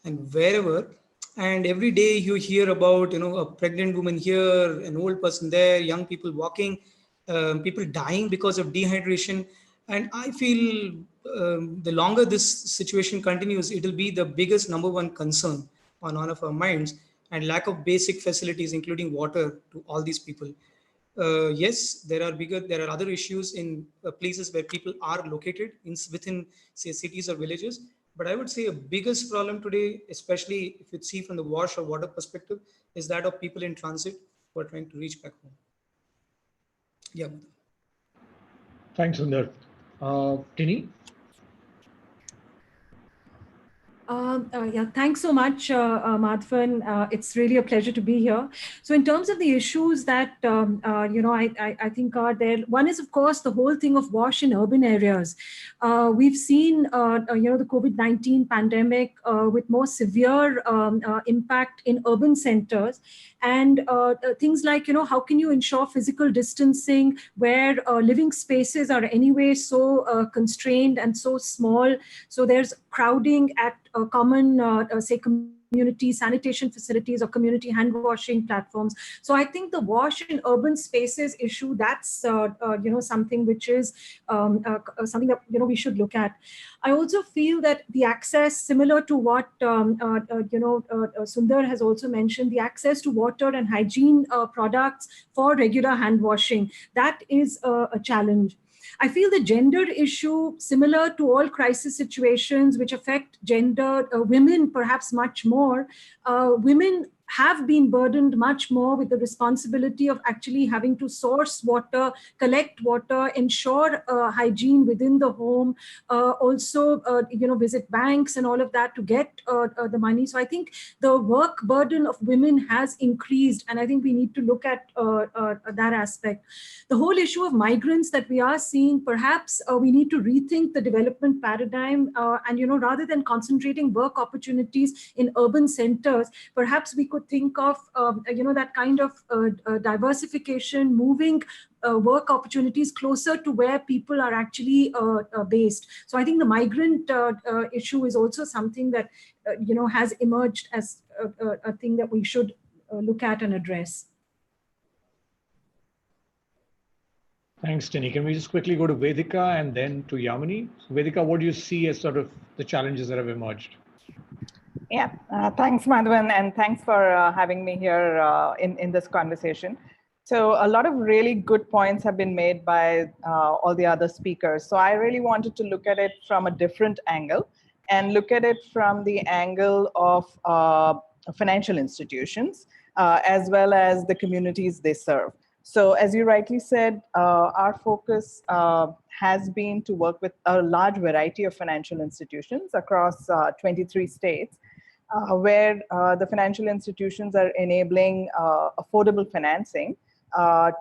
and wherever. And every day you hear about, a pregnant woman here, an old person there, young people walking, people dying because of dehydration. And I feel the longer this situation continues, it will be the biggest number one concern on all of our minds, and lack of basic facilities, including water, to all these people. Yes, there are other issues in places where people are located within, say, cities or villages. But I would say a biggest problem today, especially if you see from the wash or water perspective, is that of people in transit who are trying to reach back home. Yeah. Thanks, Sundar. Tini? Yeah, thanks so much, Madhavan. It's really a pleasure to be here. So in terms of the issues that, I think are there, one is, of course, the whole thing of wash in urban areas. We've seen, the COVID-19 pandemic with more severe impact in urban centers. And things like, how can you ensure physical distancing where living spaces are anyway so constrained and so small. So there's crowding at common, say, community sanitation facilities or community hand washing platforms. So I think the wash in urban spaces issue, that's something which is something that we should look at. I also feel that the access, similar to what Sundar has also mentioned, the access to water and hygiene products for regular hand washing, that is a challenge. I feel the gender issue, similar to all crisis situations which affect gender, women perhaps much more, women have been burdened much more with the responsibility of actually having to source water, collect water, ensure hygiene within the home, also, visit banks and all of that to get the money. So I think the work burden of women has increased, and I think we need to look at that aspect. The whole issue of migrants that we are seeing, perhaps we need to rethink the development paradigm, and rather than concentrating work opportunities in urban centers, perhaps we could think of that kind of diversification, moving work opportunities closer to where people are actually based. So I think the migrant issue is also something that has emerged as a thing that we should look at and address. Thanks, Tini. Can we just quickly go to Vedika and then to Yamini? So Vedika, what do you see as sort of the challenges that have emerged? Yeah, thanks, Madhavan, and thanks for having me here in this conversation. So a lot of really good points have been made by all the other speakers. So I really wanted to look at it from a different angle and look at it from the angle of financial institutions as well as the communities they serve. So as you rightly said, our focus has been to work with a large variety of financial institutions across 23 states, where the financial institutions are enabling affordable financing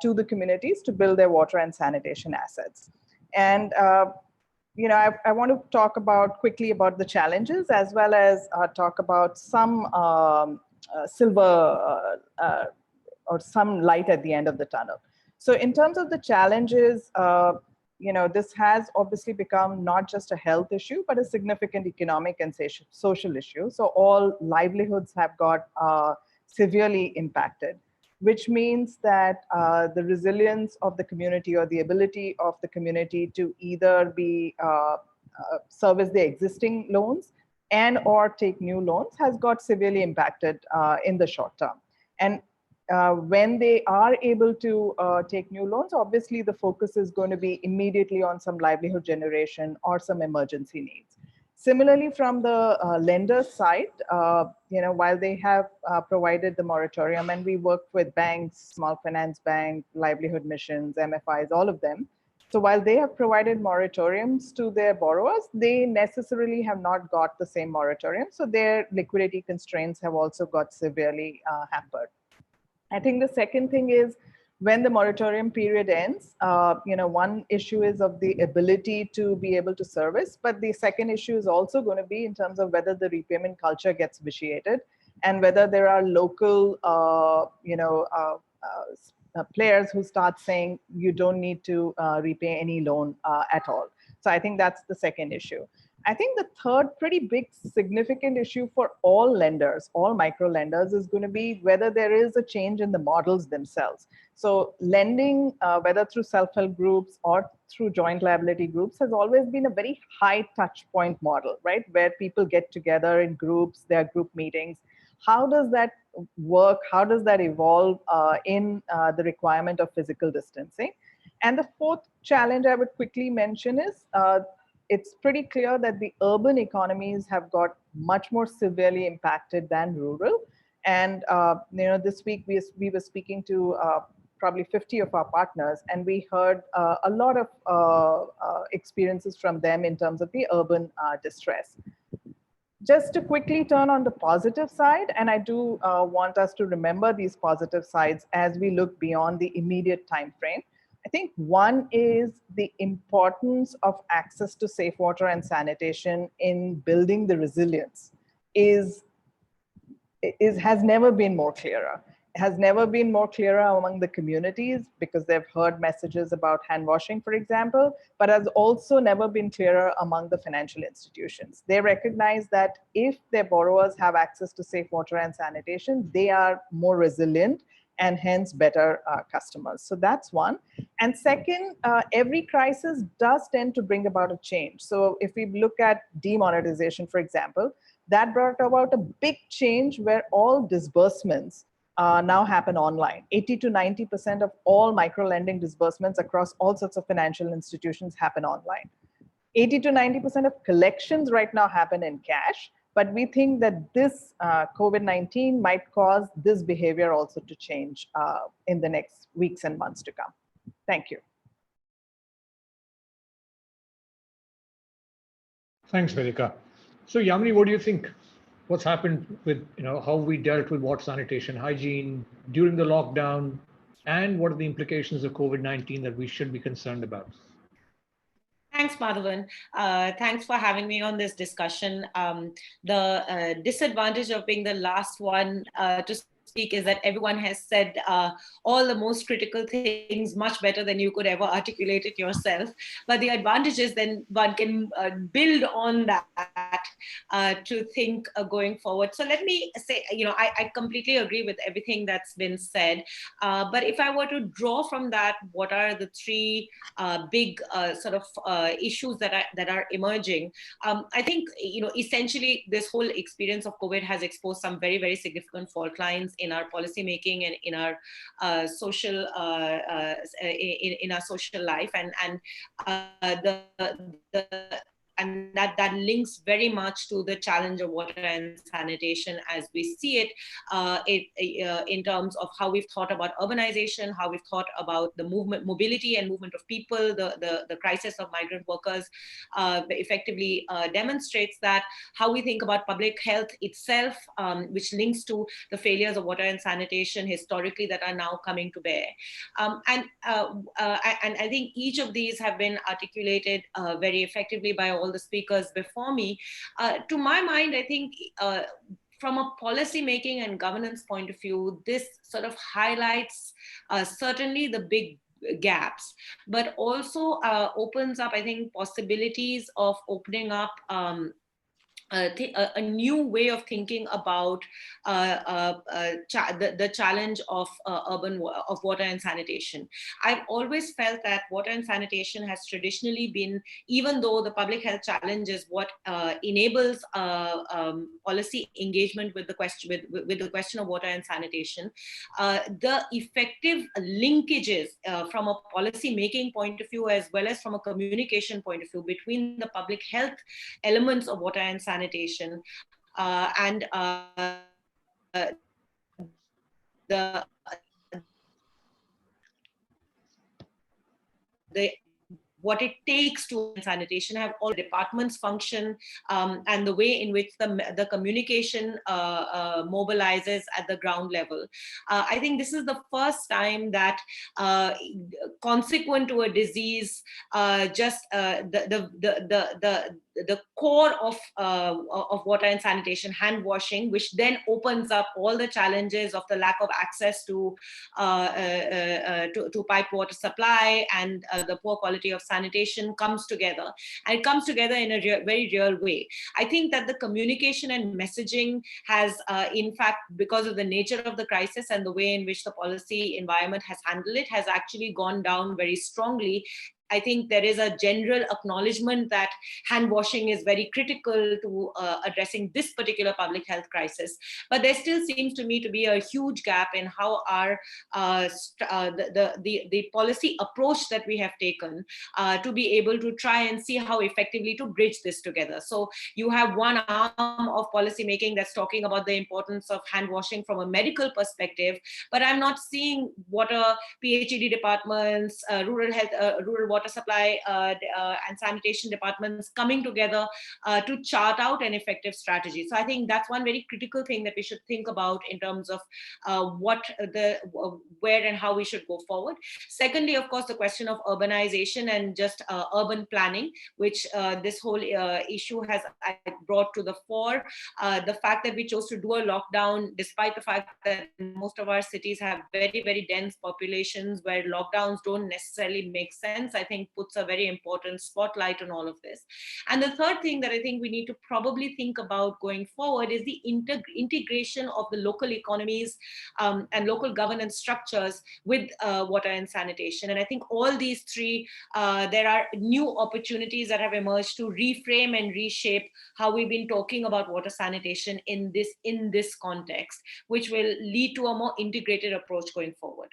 to the communities to build their water and sanitation assets. And I want to talk quickly about the challenges, as well as talk about some silver or some light at the end of the tunnel. So in terms of the challenges, this has obviously become not just a health issue, but a significant economic and social issue. So all livelihoods have got severely impacted, which means that the resilience of the community, or the ability of the community to either be service the existing loans and or take new loans, has got severely impacted in the short term. And when they are able to take new loans, obviously the focus is going to be immediately on some livelihood generation or some emergency needs. Similarly, from the lender's side, while they have provided the moratorium, and we work with banks, small finance bank, livelihood missions, MFIs, all of them. So while they have provided moratoriums to their borrowers, they necessarily have not got the same moratorium. So their liquidity constraints have also got severely hampered. I think the second thing is, when the moratorium period ends, one issue is of the ability to be able to service, but the second issue is also going to be in terms of whether the repayment culture gets vitiated, and whether there are local, players who start saying you don't need to repay any loan at all. So I think that's the second issue. I think the third pretty big significant issue for all lenders, all micro lenders, is going to be whether there is a change in the models themselves. So lending, whether through self-help groups or through joint liability groups, has always been a very high touch point model, right? Where people get together in groups, there are group meetings. How does that work? How does that evolve in the requirement of physical distancing? And the fourth challenge I would quickly mention is it's pretty clear that the urban economies have got much more severely impacted than rural. And this week we were speaking to probably 50 of our partners, and we heard a lot of experiences from them in terms of the urban distress. Just to quickly turn on the positive side, and I do want us to remember these positive sides as we look beyond the immediate time frame. I think one is the importance of access to safe water and sanitation in building the resilience has never been more clearer. It has never been more clearer among the communities because they've heard messages about hand washing, for example, but has also never been clearer among the financial institutions. They recognize that if their borrowers have access to safe water and sanitation, they are more resilient and hence better customers. So that's one. And second, every crisis does tend to bring about a change. So if we look at demonetization, for example, that brought about a big change where all disbursements now happen online. 80 to 90% of all micro-lending disbursements across all sorts of financial institutions happen online. 80 to 90% of collections right now happen in cash. But we think that this COVID-19 might cause this behavior also to change in the next weeks and months to come. Thank you. Thanks, Vedika. So Yamini, what do you think? What's happened with how we dealt with water sanitation, hygiene during the lockdown, and what are the implications of COVID-19 that we should be concerned about? Thanks, Madhavan. Thanks for having me on this discussion. The disadvantage of being the last one to speak is that everyone has said all the most critical things much better than you could ever articulate it yourself. But the advantage is then one can build on that to think going forward. So let me say, I completely agree with everything that's been said. But if I were to draw from that, what are the three big sort of issues that are emerging? I think, essentially this whole experience of COVID has exposed some very, very significant fault lines in our policy making and in our social in our social life, and and that links very much to the challenge of water and sanitation as we see it, in terms of how we've thought about urbanization, how we've thought about the mobility and movement of people. The crisis of migrant workers effectively demonstrates that. How we think about public health itself, which links to the failures of water and sanitation historically that are now coming to bear. And I think each of these have been articulated very effectively by all the speakers before me. To my mind, I think from a policy making and governance point of view, this sort of highlights certainly the big gaps, but also opens up, I think, possibilities of opening up a new way of thinking about the challenge of water and sanitation. I've always felt that water and sanitation has traditionally been, even though the public health challenge is what enables policy engagement with the question of water and sanitation, the effective linkages from a policy making point of view as well as from a communication point of view between the public health elements of water and sanitation and what it takes to sanitation have all departments function, and the way in which the communication mobilizes at the ground level. I think this is the first time that consequent to a disease, just the core of water and sanitation, hand washing, which then opens up all the challenges of the lack of access to piped water supply and the poor quality of sanitation comes together. And it comes together in a very real way. I think that the communication and messaging has, in fact, because of the nature of the crisis and the way in which the policy environment has handled it, has actually gone down very strongly. I think there is a general acknowledgement that hand washing is very critical to addressing this particular public health crisis. But there still seems to me to be a huge gap in how our the policy approach that we have taken to be able to try and see how effectively to bridge this together. So you have one arm of policy making that's talking about the importance of hand washing from a medical perspective, but I'm not seeing water PhD departments, rural water supply and sanitation departments coming together to chart out an effective strategy. So I think that's one very critical thing that we should think about in terms of where and how we should go forward. Secondly, of course, the question of urbanization and just urban planning, which this whole issue has brought to the fore. The fact that we chose to do a lockdown, despite the fact that most of our cities have very, very dense populations where lockdowns don't necessarily make sense, I think puts a very important spotlight on all of this. And the third thing that I think we need to probably think about going forward is the integration of the local economies and local governance structures with water and sanitation. And I think all these three, there are new opportunities that have emerged to reframe and reshape how we've been talking about water sanitation in this context, which will lead to a more integrated approach going forward.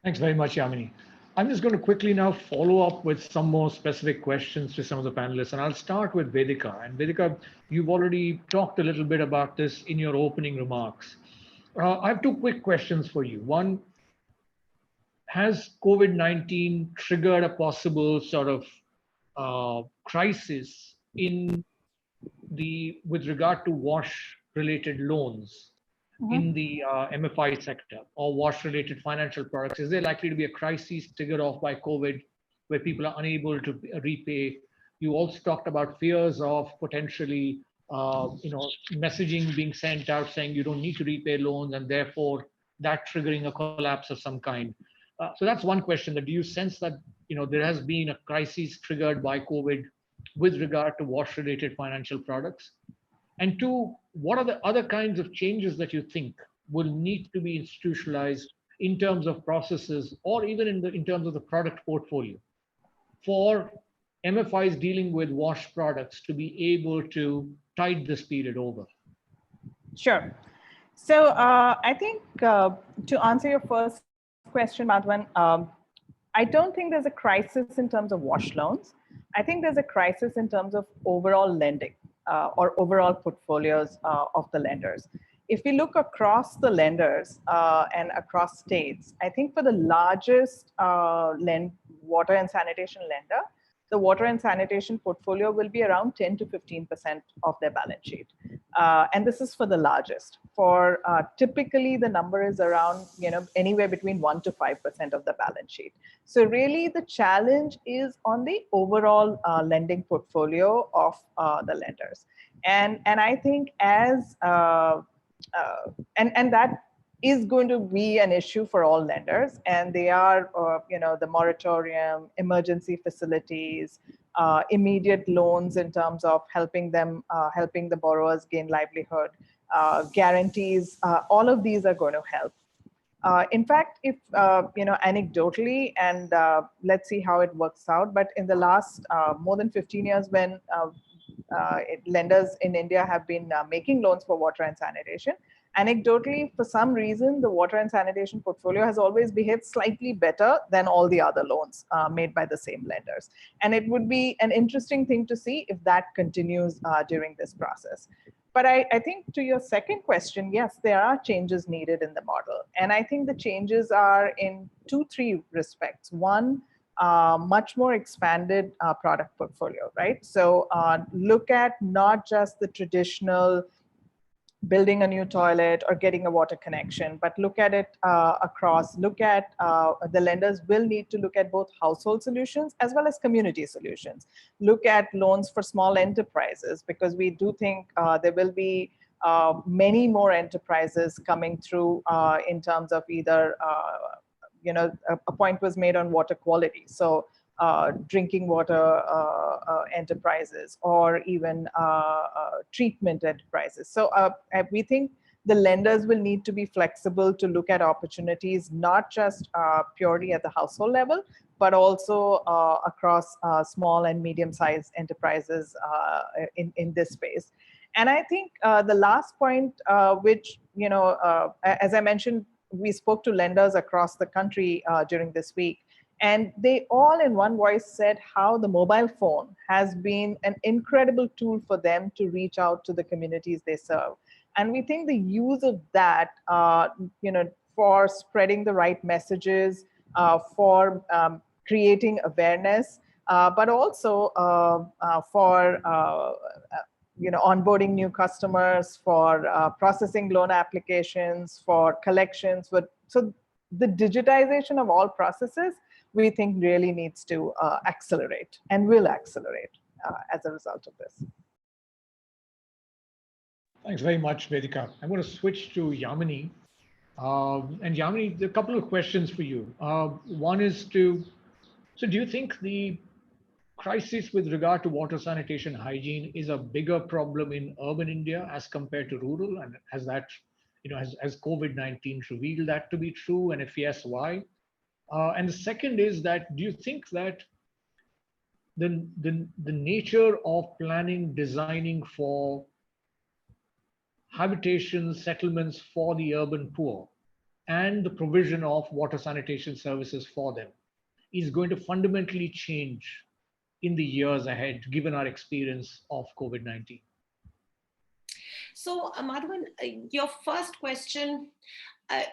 Thanks very much, Yamini. I'm just going to quickly now follow up with some more specific questions to some of the panelists, and I'll start with Vedika. And Vedika, you've already talked a little bit about this in your opening remarks. I have two quick questions for you. One, has COVID-19 triggered a possible sort of crisis with regard to wash-related loans in the MFI sector or wash-related financial products? Is there likely to be a crisis triggered off by COVID where people are unable to repay? You also talked about fears of potentially, messaging being sent out saying you don't need to repay loans, and therefore that triggering a collapse of some kind. So that's one question. That do you sense that there has been a crisis triggered by COVID with regard to wash-related financial products? And two, what are the other kinds of changes that you think will need to be institutionalized in terms of processes or even in terms of the product portfolio for MFIs dealing with wash products to be able to tide this period over? Sure. So I think to answer your first question, Madhavan, I don't think there's a crisis in terms of wash loans. I think there's a crisis in terms of overall lending or overall portfolios of the lenders. If we look across the lenders and across states, I think for the largest water and sanitation lender, the water and sanitation portfolio will be around 10 to 15% of their balance sheet. And this is for the largest. For typically the number is around, anywhere between 1 to 5% of the balance sheet. So really the challenge is on the overall lending portfolio of the lenders. And I think as, and that is going to be an issue for all lenders, and they are, the moratorium, emergency facilities, immediate loans in terms of helping the borrowers gain livelihood, guarantees, all of these are going to help. In fact, if, anecdotally, and let's see how it works out, but in the last more than 15 years when lenders in India have been making loans for water and sanitation, anecdotally, for some reason, the water and sanitation portfolio has always behaved slightly better than all the other loans made by the same lenders. And it would be an interesting thing to see if that continues during this process. But I think to your second question, yes, there are changes needed in the model. And I think the changes are in 2-3 respects. One, much more expanded product portfolio, right? So look at not just the traditional building a new toilet or getting a water connection, but look at it the lenders will need to look at both household solutions as well as community solutions. Look at loans for small enterprises, because we do think there will be many more enterprises coming through in terms of either, a point was made on water quality. So drinking water enterprises, or even treatment enterprises. So we think the lenders will need to be flexible to look at opportunities, not just purely at the household level, but also across small and medium-sized enterprises in this space. And I think the last point, which, as I mentioned, we spoke to lenders across the country during this week. And they all in one voice said how the mobile phone has been an incredible tool for them to reach out to the communities they serve. And we think the use of that, for spreading the right messages, for creating awareness, but also for onboarding new customers, for processing loan applications, for collections. So the digitization of all processes, we think really needs to accelerate and will accelerate as a result of this. Thanks very much, Vedika. I'm going to switch to Yamini. And Yamini, a couple of questions for you. One is do you think the crisis with regard to water, sanitation, hygiene is a bigger problem in urban India as compared to rural? And has that, has COVID-19 revealed that to be true? And if yes, why? And the second is that, do you think that the nature of planning, designing for habitation settlements for the urban poor and the provision of water sanitation services for them is going to fundamentally change in the years ahead, given our experience of COVID-19? So, Madhavan, your first question, I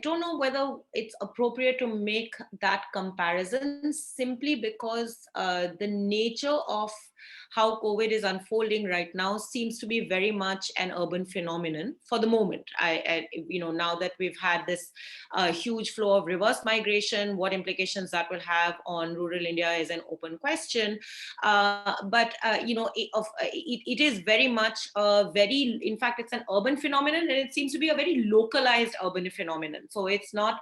don't know whether it's appropriate to make that comparison, simply because the nature of how COVID is unfolding right now seems to be very much an urban phenomenon for the moment. Now that we've had this huge flow of reverse migration, what implications that will have on rural India is an open question. It is very much in fact, it's an urban phenomenon, and it seems to be a very localized urban phenomenon. So it's not,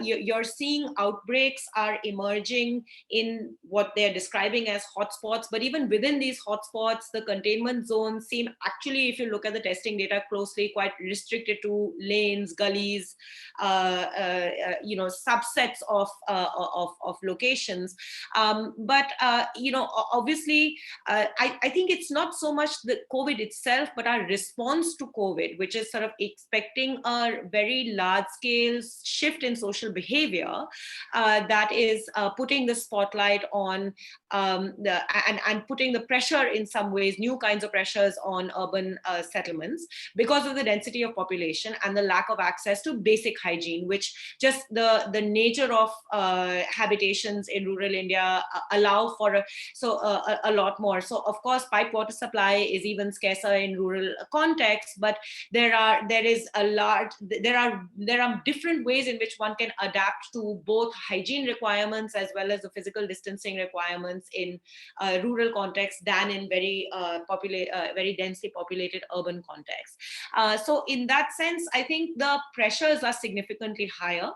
you're seeing outbreaks are emerging in what they're describing as hotspots, but even within these hotspots, the containment zones seem actually, if you look at the testing data closely, quite restricted to lanes, gullies, subsets of locations. Obviously, I think it's not so much the COVID itself, but our response to COVID, which is sort of expecting a very large-scale shift in social behavior that is putting the spotlight on and putting the pressure, in some ways, new kinds of pressures on urban settlements because of the density of population and the lack of access to basic hygiene, which just the nature of habitations in rural India allow for a lot more. So of course, pipe water supply is even scarcer in rural contexts, but there are different ways in which one can adapt to both hygiene requirements as well as the physical distancing requirements in rural contexts than in very densely populated urban contexts. So in that sense, I think the pressures are significantly higher,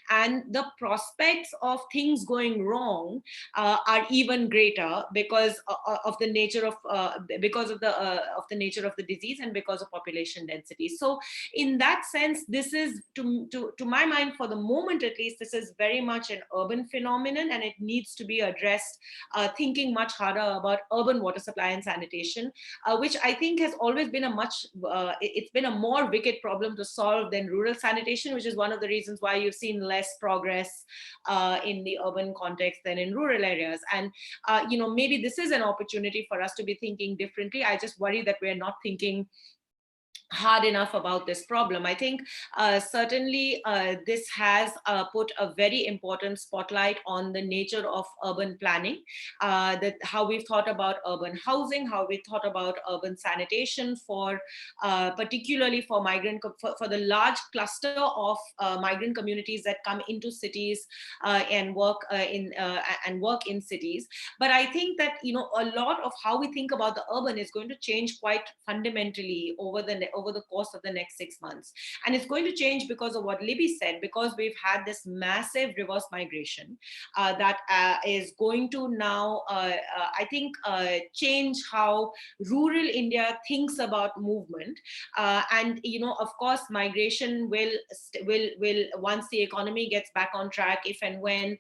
and the prospects of things going wrong are even greater because of the nature of the nature of the disease and because of population density. So in that sense, this is, to my mind, for the moment at least, this is very much an urban phenomenon, and it needs to be addressed thinking much harder about urban water supply and sanitation, which I think has always been it's been a more wicked problem to solve than rural sanitation, which is one of the reasons why you've seen less progress in the urban context than in rural areas. And maybe this is an opportunity for us to be thinking differently. I just worry that we're not thinking hard enough about this problem. I think certainly this has put a very important spotlight on the nature of urban planning, that how we've thought about urban housing, how we thought about urban sanitation for particularly for for the large cluster of migrant communities that come into cities and work in cities. But I think that a lot of how we think about the urban is going to change quite fundamentally over the course of the next 6 months. And it's going to change because of what Libby said, because we've had this massive reverse migration that is going to now, I think, change how rural India thinks about movement. And, of course, migration will, once the economy gets back on track, if and when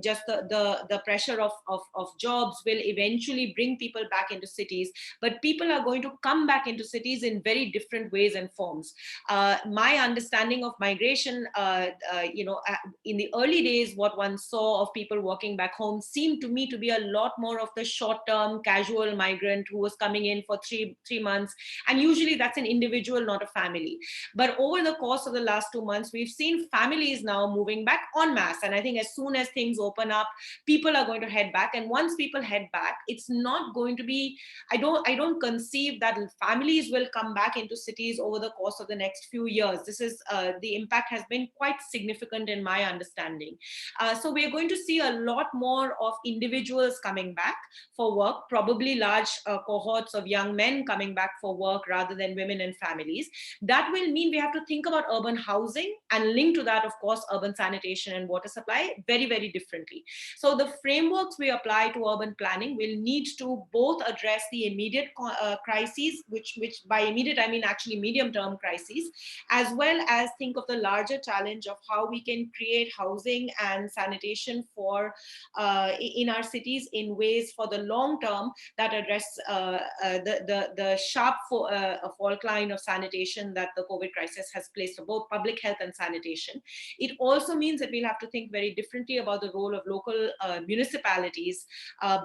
just the pressure of jobs will eventually bring people back into cities. But people are going to come back into cities in very different ways and forms. My understanding of migration, in the early days, what one saw of people walking back home seemed to me to be a lot more of the short-term casual migrant who was coming in for three months. And usually that's an individual, not a family. But over the course of the last 2 months, we've seen families now moving back en masse. And I think as soon as things open up, people are going to head back. And once people head back, it's not going to be, I don't conceive that families will come back into cities over the course of the next few years. This is the impact has been quite significant in my understanding. So we're going to see a lot more of individuals coming back for work, probably large cohorts of young men coming back for work rather than women and families. That will mean we have to think about urban housing and link to that, of course, urban sanitation and water supply very, very differently. So the frameworks we apply to urban planning will need to both address the immediate crises, which by immediate, I mean actually medium-term crises, as well as think of the larger challenge of how we can create housing and sanitation for in our cities in ways for the long term that address the sharp fault line of sanitation that the COVID crisis has placed for both public health and sanitation. It also means that we'll have to think very differently about the role of local municipalities,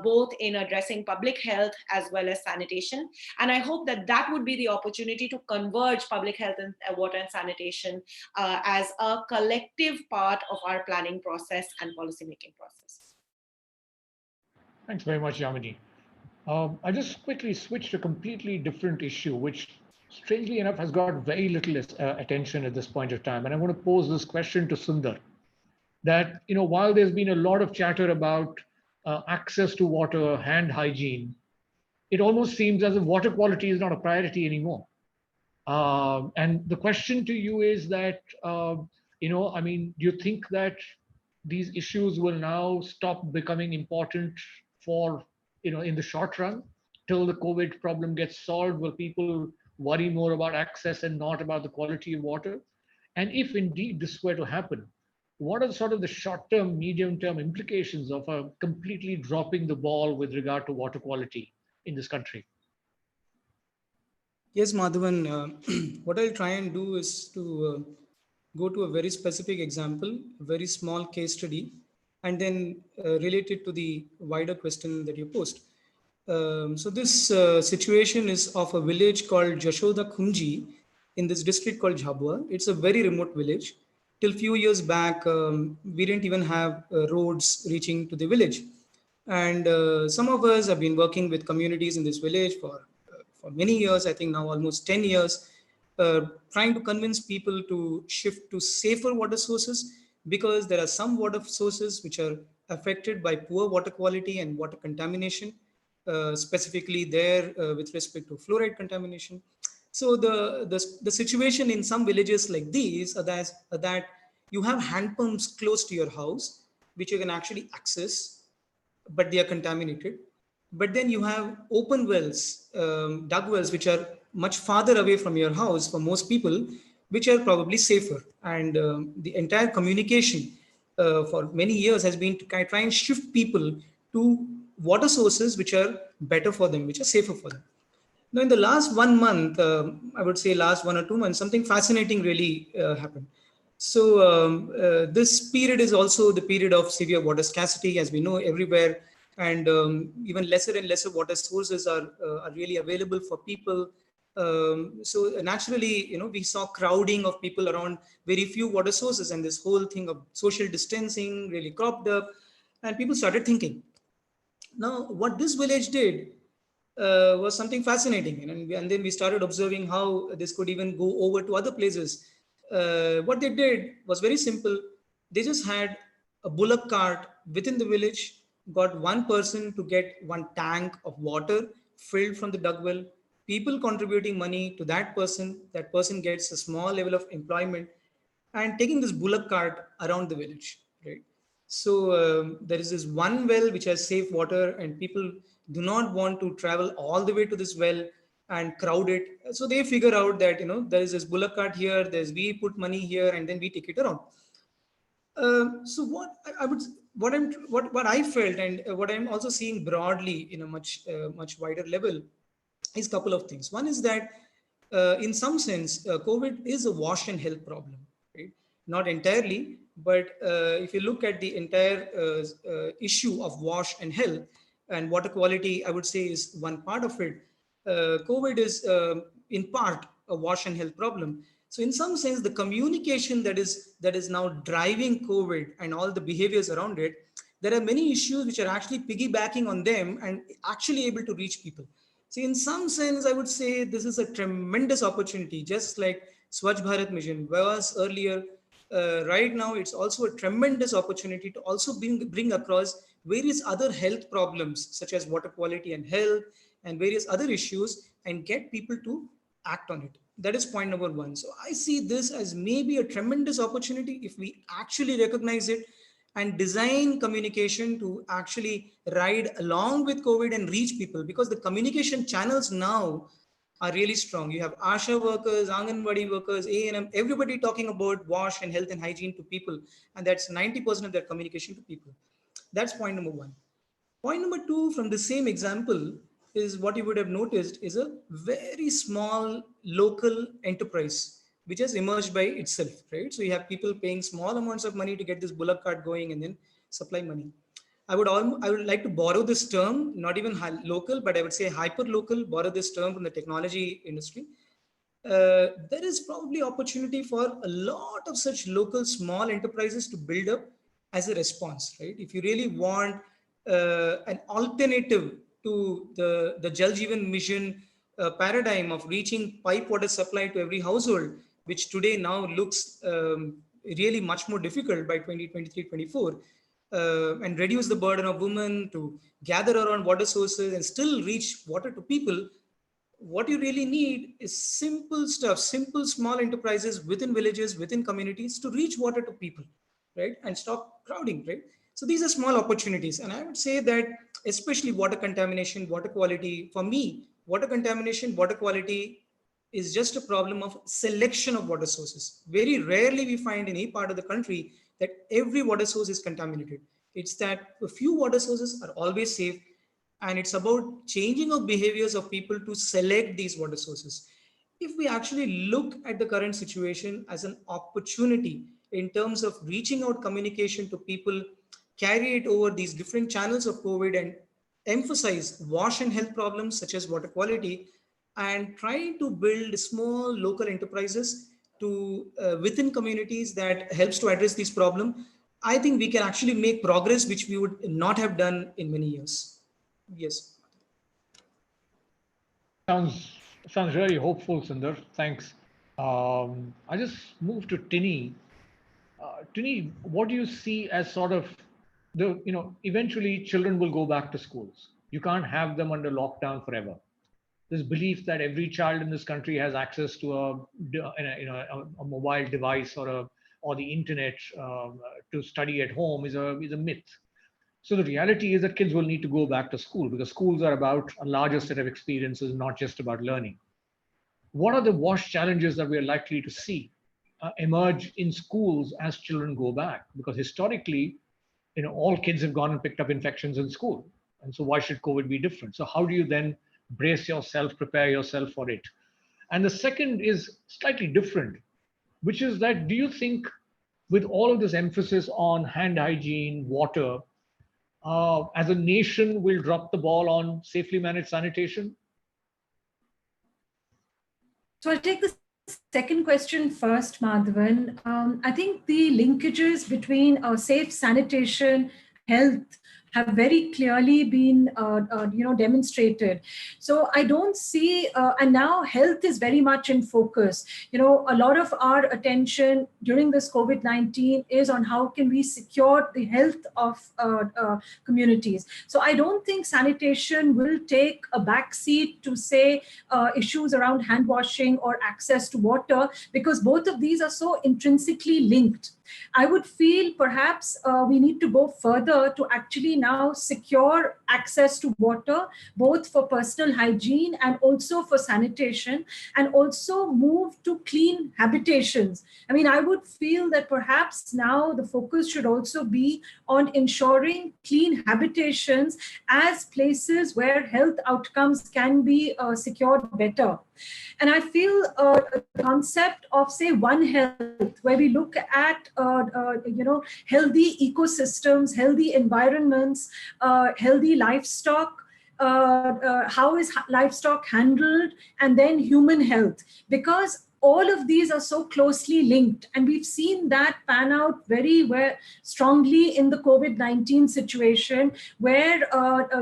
both in addressing public health as well as sanitation. And I hope that that would be the opportunity to converge public health and water and sanitation as a collective part of our planning process and policymaking process. Thanks very much, Yamini. I just quickly switched to a completely different issue, which strangely enough has got very little attention at this point of time. And I want to pose this question to Sundar, that, while there's been a lot of chatter about access to water, hand hygiene, it almost seems as if water quality is not a priority anymore. And the question to you is that, do you think that these issues will now stop becoming important for, in the short run, till the COVID problem gets solved? Will people worry more about access and not about the quality of water? And if indeed this were to happen, what are sort of the short-term, medium-term implications of completely dropping the ball with regard to water quality in this country? Yes, Madhavan, what I'll try and do is to go to a very specific example, a very small case study, and then relate it to the wider question that you posed. So this situation is of a village called Jashoda Khunji in this district called Jhabua. It's a very remote village. Till few years back, we didn't even have roads reaching to the village. And some of us have been working with communities in this village for many years, I think now almost 10 years, trying to convince people to shift to safer water sources, because there are some water sources which are affected by poor water quality and water contamination, specifically there with respect to fluoride contamination. So the situation in some villages like these are that you have hand pumps close to your house, which you can actually access, but they are contaminated. But then you have open wells, dug wells, which are much farther away from your house for most people, which are probably safer. And the entire communication for many years has been to try and shift people to water sources which are better for them, which are safer for them. Now, in the last 1 month, I would say last 1 or 2 months, something fascinating really happened. So this period is also the period of severe water scarcity, as we know, everywhere. And even lesser and lesser water sources are really available for people. So naturally, we saw crowding of people around very few water sources, and this whole thing of social distancing really cropped up, and people started thinking. Now, what this village did was something fascinating, and then we started observing how this could even go over to other places. What they did was very simple. They just had a bullock cart within the village, got one person to get one tank of water filled from the dug well, people contributing money to that person gets a small level of employment, and taking this bullock cart around the village, right? So there is this one well which has safe water, and people do not want to travel all the way to this well and crowd it. So they figure out that there is this bullock cart here. There's we put money here, and then we take it around. So what I would what I felt, and what I'm also seeing broadly in a much wider level, is a couple of things. One is that in some sense, COVID is a wash and health problem, right? Not entirely, but if you look at the entire issue of wash and health and water quality, I would say is one part of it. COVID is in part a wash and health problem. So in some sense, the communication that is now driving COVID and all the behaviors around it, there are many issues which are actually piggybacking on them and actually able to reach people. So in some sense, I would say this is a tremendous opportunity, just like Swachh Bharat Mission was earlier. Right now, it's also a tremendous opportunity to also bring across various other health problems, such as water quality and health, and various other issues, and get people to act on it. That is point number one. So I see this as maybe a tremendous opportunity if we actually recognize it and design communication to actually ride along with COVID and reach people, because the communication channels now are really strong. You have ASHA workers, Anganwadi workers, A&M, everybody talking about wash and health and hygiene to people. And that's 90% of their communication to people. That's point number one. Point number two, from the same example, is what you would have noticed is a very small local enterprise which has emerged by itself, right? So you have people paying small amounts of money to get this bullock cart going and then supply money. I would like to borrow this term, not even local, but I would say hyper local. Borrow this term from the technology industry. There is probably opportunity for a lot of such local small enterprises to build up as a response, right? If you really want an alternative to the Jal Jeevan mission paradigm of reaching pipe water supply to every household, which today now looks really much more difficult by 2023-24, and reduce the burden of women to gather around water sources and still reach water to people. What you really need is simple stuff, simple small enterprises within villages, within communities to reach water to people, right? And stop crowding, right? So these are small opportunities. And I would say that especially water contamination, water quality, for me, water contamination, water quality is just a problem of selection of water sources. Very rarely we find in any part of the country that every water source is contaminated. It's that a few water sources are always safe, and it's about changing of behaviors of people to select these water sources. If we actually look at the current situation as an opportunity in terms of reaching out communication to people, carry it over these different channels of COVID, and emphasize wash and health problems such as water quality, and try to build small local enterprises to within communities that helps to address this problem, I think we can actually make progress which we would not have done in many years. Yes. Sounds sounds really hopeful, Sundar. Thanks. I just moved to Tini. Tini, what do you see as sort of eventually children will go back to schools. You can't have them under lockdown forever. This belief that every child in this country has access to a mobile device or the internet to study at home is a myth. So the reality is that kids will need to go back to school because schools are about a larger set of experiences, not just about learning. What are the WASH challenges that we are likely to see emerge in schools as children go back? Because historically, all kids have gone and picked up infections in school. And so why should COVID be different? So how do you then brace yourself, prepare yourself for it? And the second is slightly different, which is that do you think with all of this emphasis on hand hygiene, water, as a nation, we'll drop the ball on safely managed sanitation? So I'll take the second question first, Madhavan. I think the linkages between safe sanitation, health, have very clearly been demonstrated. So I don't see, and now health is very much in focus. A lot of our attention during this COVID-19 is on how can we secure the health of communities. So I don't think sanitation will take a backseat to say issues around hand washing or access to water, because both of these are so intrinsically linked. I would feel perhaps we need to go further to actually now secure access to water, both for personal hygiene and also for sanitation, and also move to clean habitations. I mean, I would feel that perhaps now the focus should also be on ensuring clean habitations as places where health outcomes can be secured better. And I feel the concept of, say, One Health, where we look at healthy ecosystems, healthy environments, healthy livestock, how is livestock handled, and then human health, because all of these are so closely linked, and we've seen that pan out very strongly in the COVID-19 situation, where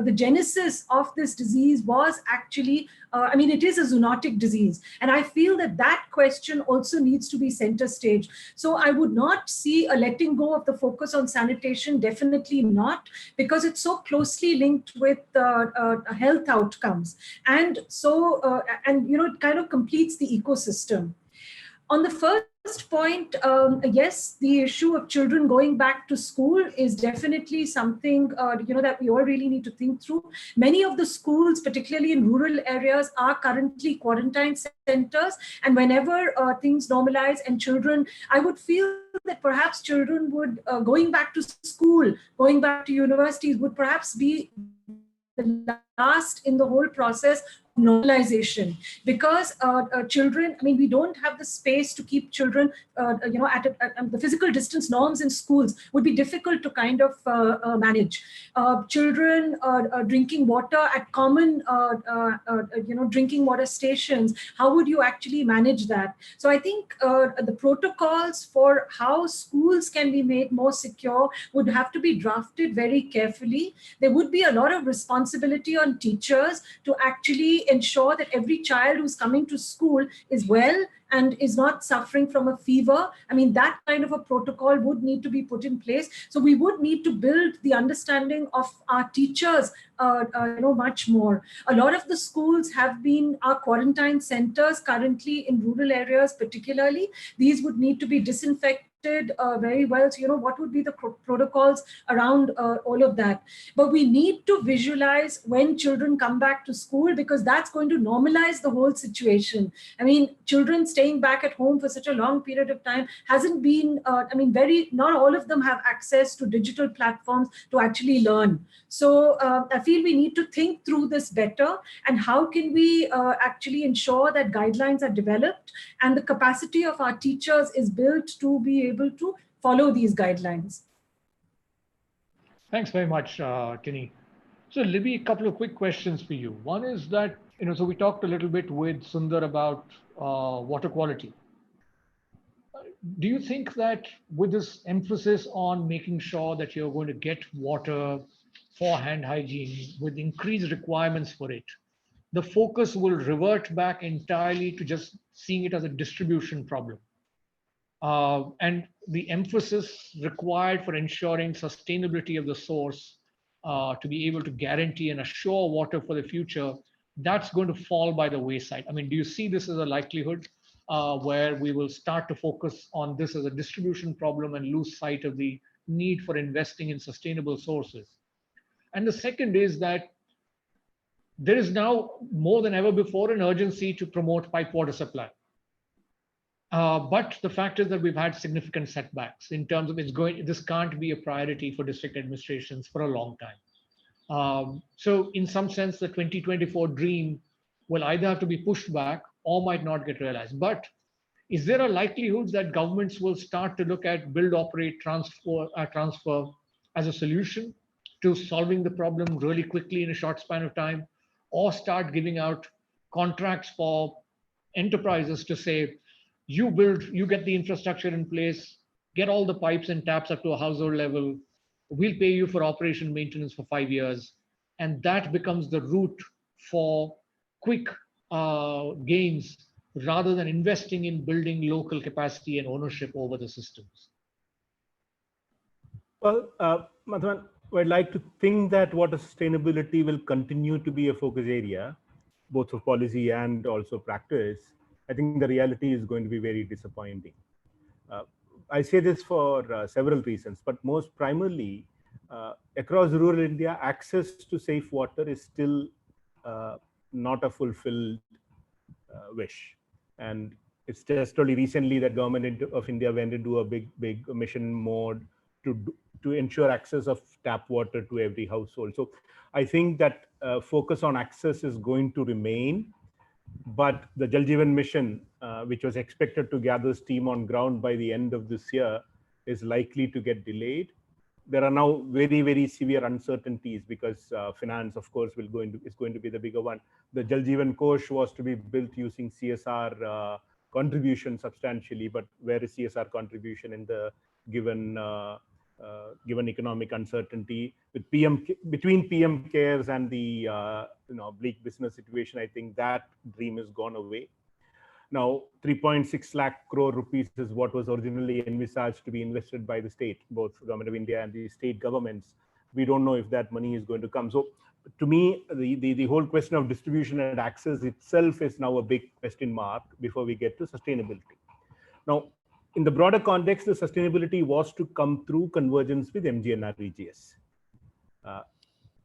the genesis of this disease was actually it is a zoonotic disease. And I feel that that question also needs to be center stage. So I would not see a letting go of the focus on sanitation, definitely not, because it's so closely linked with health outcomes. And so, it kind of completes the ecosystem. On the first point, yes, the issue of children going back to school is definitely something that we all really need to think through. Many of the schools, particularly in rural areas, are currently quarantine centers, and whenever things normalize and children, I would feel that perhaps children would going back to school, going back to universities would perhaps be the last in the whole process of normalization, because children, we don't have the space to keep children, at the physical distance norms in schools would be difficult to kind of manage. Children drinking water at common, drinking water stations, how would you actually manage that? So I think the protocols for how schools can be made more secure would have to be drafted very carefully. There would be a lot of responsibility on teachers to actually ensure that every child who's coming to school is well and is not suffering from a fever. That kind of a protocol would need to be put in place. So we would need to build the understanding of our teachers much more. A lot of the schools have been our quarantine centers currently in rural areas particularly. These would need to be disinfected very well. So, what would be the protocols around all of that? But we need to visualize when children come back to school, because that's going to normalize the whole situation. Children staying back at home for such a long period of time hasn't been, not all of them have access to digital platforms to actually learn. So I feel we need to think through this better, and how can we actually ensure that guidelines are developed and the capacity of our teachers is built to be able to follow these guidelines. Thanks very much, Tini. So Libby, a couple of quick questions for you. One is that, so we talked a little bit with Sundar about water quality. Do you think that with this emphasis on making sure that you're going to get water for hand hygiene with increased requirements for it, the focus will revert back entirely to just seeing it as a distribution problem? And the emphasis required for ensuring sustainability of the source to be able to guarantee and assure water for the future, that's going to fall by the wayside. Do you see this as a likelihood where we will start to focus on this as a distribution problem and lose sight of the need for investing in sustainable sources? And the second is that there is now more than ever before an urgency to promote pipe water supply. But the fact is that we've had significant setbacks in terms of this can't be a priority for district administrations for a long time. So in some sense, the 2024 dream will either have to be pushed back or might not get realized. But is there a likelihood that governments will start to look at build, operate, transfer as a solution to solving the problem really quickly in a short span of time, or start giving out contracts for enterprises to say, you get the infrastructure in place, get all the pipes and taps up to a household level, we'll pay you for operation maintenance for 5 years. And that becomes the route for quick gains rather than investing in building local capacity and ownership over the systems. Well, Madhavan, I'd like to think that water sustainability will continue to be a focus area, both for policy and also practice. I think the reality is going to be very disappointing. Uh, I say this for several reasons, but most primarily, across rural India, access to safe water is still not a fulfilled wish. And it's just only recently that government of India went into a big mission mode to ensure access of tap water to every household. So I think that focus on access is going to remain, but the Jal Jeevan mission, which was expected to gather steam on ground by the end of this year, is likely to get delayed. There are now very severe uncertainties because finance, of course, is going to be the bigger one. The Jal Jeevan Kosh was to be built using CSR contribution substantially, but where is CSR contribution in the given economic uncertainty between PM cares and the bleak business situation? I think that dream has gone away. Now, 3.6 lakh crore rupees is what was originally envisaged to be invested by the state, both Government of India and the state governments. We don't know if that money is going to come. So to me, the whole question of distribution and access itself is now a big question mark before we get to sustainability. Now, in the broader context, the sustainability was to come through convergence with MGNREGS.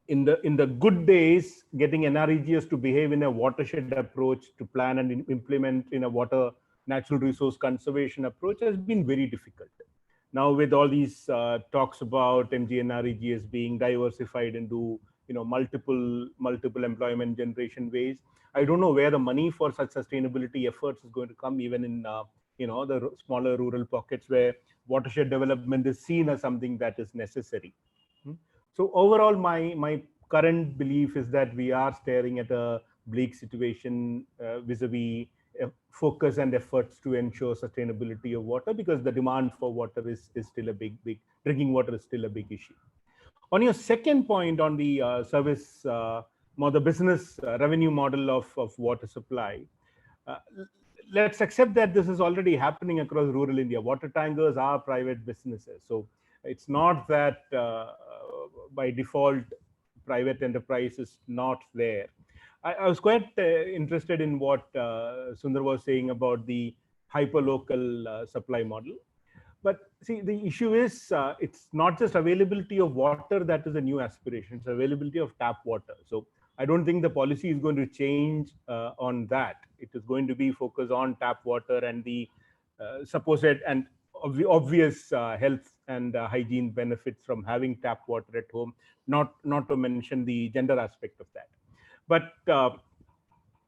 In the good days, getting NREGS to behave in a watershed approach, to plan and implement in a water natural resource conservation approach has been very difficult. Now, with all these talks about MGNREGS being diversified into multiple employment generation ways, I don't know where the money for such sustainability efforts is going to come, even in the smaller rural pockets where watershed development is seen as something that is necessary. So overall, my current belief is that we are staring at a bleak situation vis-a-vis focus and efforts to ensure sustainability of water, because the demand for water is still a big drinking water is still a big issue. On your second point on the service, the business revenue model of water supply, let's accept that this is already happening across rural India. Water tankers are private businesses. So it's not that by default, private enterprise is not there. I was quite interested in what Sundar was saying about the hyperlocal supply model. But see, the issue is it's not just availability of water that is a new aspiration, it's availability of tap water. So I don't think the policy is going to change on that. It is going to be focused on tap water and the supposed and obvious health and hygiene benefits from having tap water at home, not to mention the gender aspect of that. But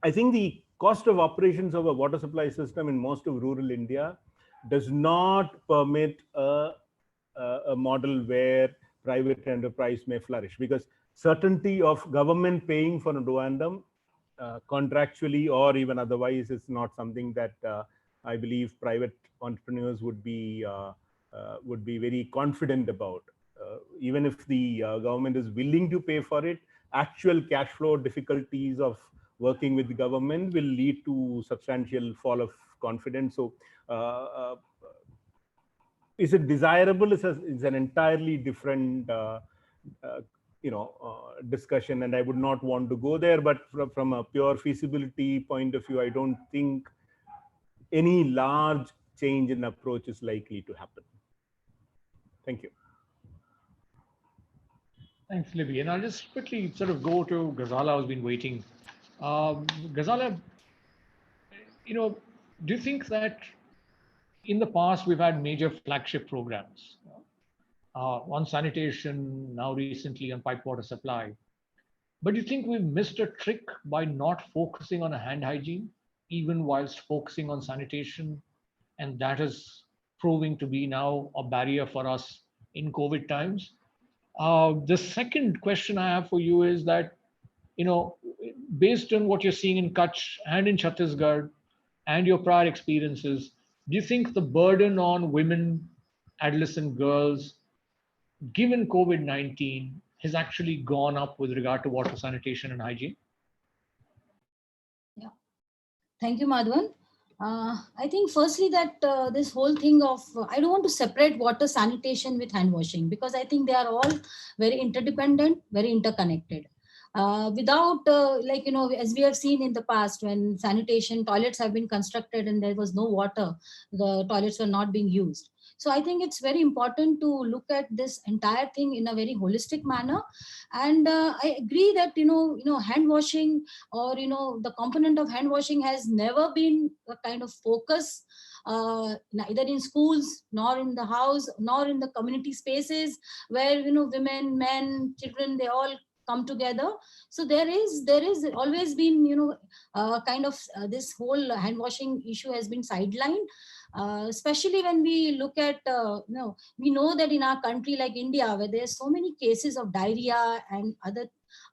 I think the cost of operations of a water supply system in most of rural India does not permit a model where private enterprise may flourish, because certainty of government paying for a duandum contractually or even otherwise is not something that I believe private entrepreneurs would be very confident about. Even if the government is willing to pay for it, actual cash flow difficulties of working with the government will lead to substantial fall of confidence. So is it desirable? It's an entirely different discussion, and I would not want to go there. But from a pure feasibility point of view, I don't think any large change in approach is likely to happen. Thank you. Thanks, Libby. And I'll just quickly sort of go to Ghazala, who's been waiting. Ghazala, do you think that in the past we've had major flagship programs on sanitation, now recently on pipe water supply, but do you think we've missed a trick by not focusing on hand hygiene, even whilst focusing on sanitation? And that is proving to be now a barrier for us in COVID times. The second question I have for you is that, based on what you're seeing in Kutch and in Chhattisgarh, and your prior experiences, do you think the burden on women, adolescent girls, given COVID-19, has actually gone up with regard to water sanitation and hygiene? Yeah. Thank you, Madhavan. I think firstly that this whole thing of, I don't want to separate water sanitation with hand washing, because I think they are all very interdependent, very interconnected. Without like, as we have seen in the past, when sanitation toilets have been constructed and there was no water, the toilets were not being used. So I think it's very important to look at this entire thing in a very holistic manner. And I agree that, hand washing, or the component of hand washing has never been a kind of focus, neither in schools nor in the house nor in the community spaces where women, men, children, they all come together. So there is always been kind of this whole hand washing issue has been sidelined, especially when we look at we know that in our country like India, where there's so many cases of diarrhea and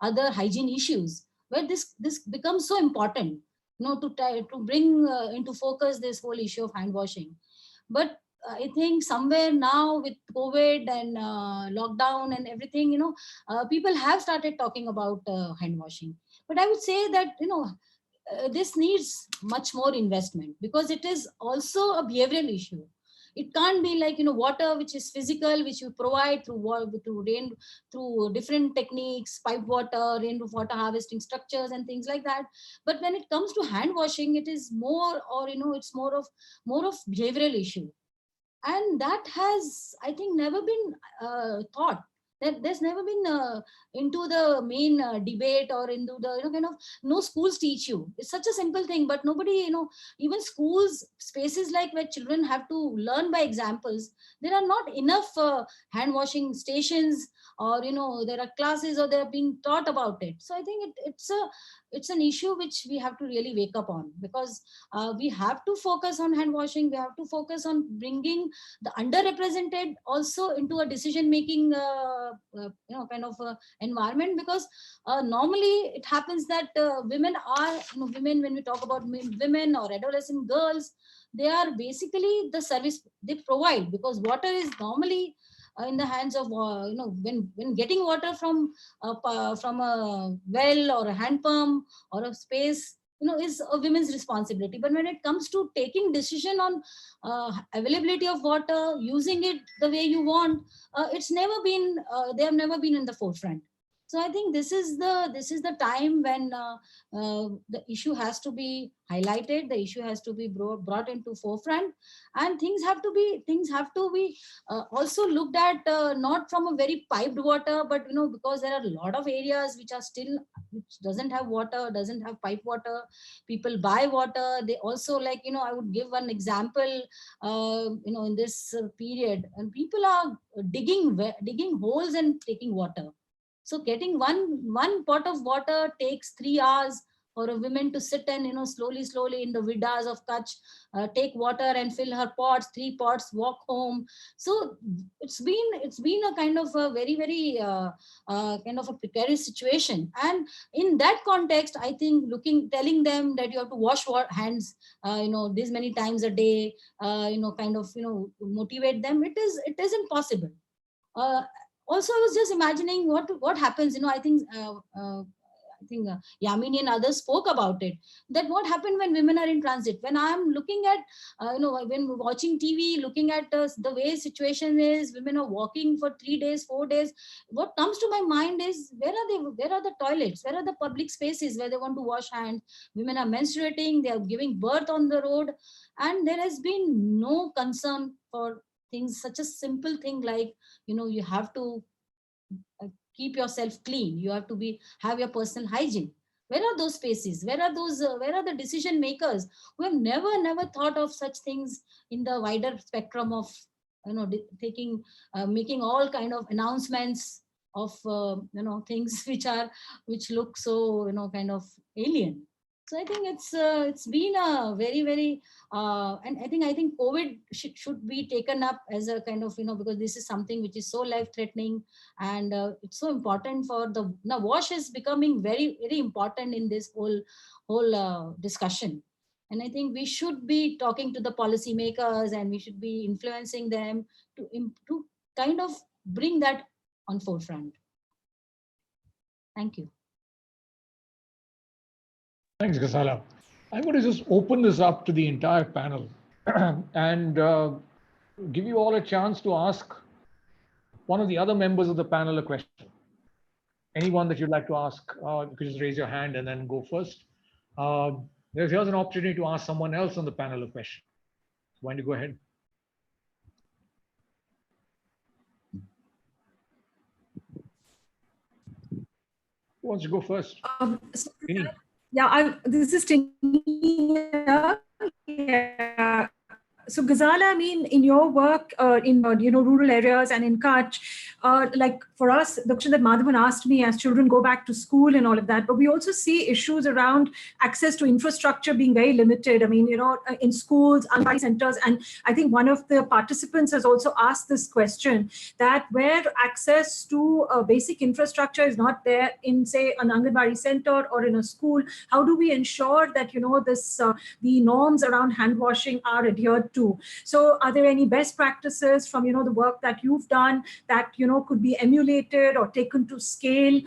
other hygiene issues, where this becomes so important, to try to bring into focus this whole issue of hand washing. But I think somewhere now with COVID and lockdown and everything, people have started talking about hand washing. But I would say that, this needs much more investment, because it is also a behavioral issue. It can't be like, water which is physical, which you provide through rain, through different techniques, pipe water, rainwater water harvesting structures and things like that. But when it comes to hand washing, it is more, or it's more of behavioral issue. And that has, I think, never been thought. That there's never been into the main debate, or into the kind of, no schools teach you. It's such a simple thing, but nobody, even schools, spaces like where children have to learn by examples, there are not enough hand washing stations, or there are classes, or they're being taught about it. So I think it's an issue which we have to really wake up on, because we have to focus on hand washing. We have to focus on bringing the underrepresented also into a decision making kind of environment, because normally it happens that women are, women, when we talk about women or adolescent girls, they are basically the service they provide, because water is normally in the hands of when getting water from a well or a hand pump or a space, is a women's responsibility. But when it comes to taking decision on availability of water, using it the way you want, it's never been they have never been in the forefront. So I think this is the time when the issue has to be highlighted, the issue has to be brought into forefront, and things have to be also looked at, not from a very piped water, but because there are a lot of areas which doesn't have water, doesn't have pipe water. People buy water. They also, like, I would give one example, in this period, and people are digging holes and taking water. So getting one pot of water takes 3 hours for a woman to sit and slowly in the vidas of Kutch, take water and fill her pots, 3 pots, walk home. So it's been a kind of a very kind of a precarious situation. And in that context, I think telling them that you have to wash hands this many times a day, motivate them, it isn't possible. Also, I was just imagining what happens. I think Yamini and others spoke about it. That what happened when women are in transit. When I'm looking at, when watching TV, looking at the way situation is, women are walking for 3 days, 4 days. What comes to my mind is, where are they? Where are the toilets? Where are the public spaces where they want to wash hands? Women are menstruating. They are giving birth on the road, and there has been no concern for things, such a simple thing like, you have to keep yourself clean. You have to have your personal hygiene. Where are those spaces? Where are the decision makers who have never thought of such things in the wider spectrum of, making all kind of announcements of, things which look so, kind of alien. So I think it's been a very and I think COVID should be taken up as a kind of, because this is something which is so life threatening, and it's so important for wash is becoming very important in this whole discussion. And I think we should be talking to the policymakers and we should be influencing them to kind of bring that on forefront. Thank you. Thanks, Ghazala. I'm going to just open this up to the entire panel and give you all a chance to ask one of the other members of the panel a question. Anyone that you'd like to ask, you could just raise your hand and then go first. Here's an opportunity to ask someone else on the panel a question. Why don't you go ahead? Who wants to go first? This is Tini. Yeah. So Ghazala, I mean, in your work in rural areas and in Kutch, like for us, the question that Madhavan asked me as children go back to school and all of that, but we also see issues around access to infrastructure being very limited. I mean, in schools, Anganwadi centers, and I think one of the participants has also asked this question, that where access to basic infrastructure is not there in, say, an Anganwadi center or in a school, how do we ensure that, the norms around hand washing are adhered to? So are there any best practices from, the work that you've done that, could be emulated or taken to scale,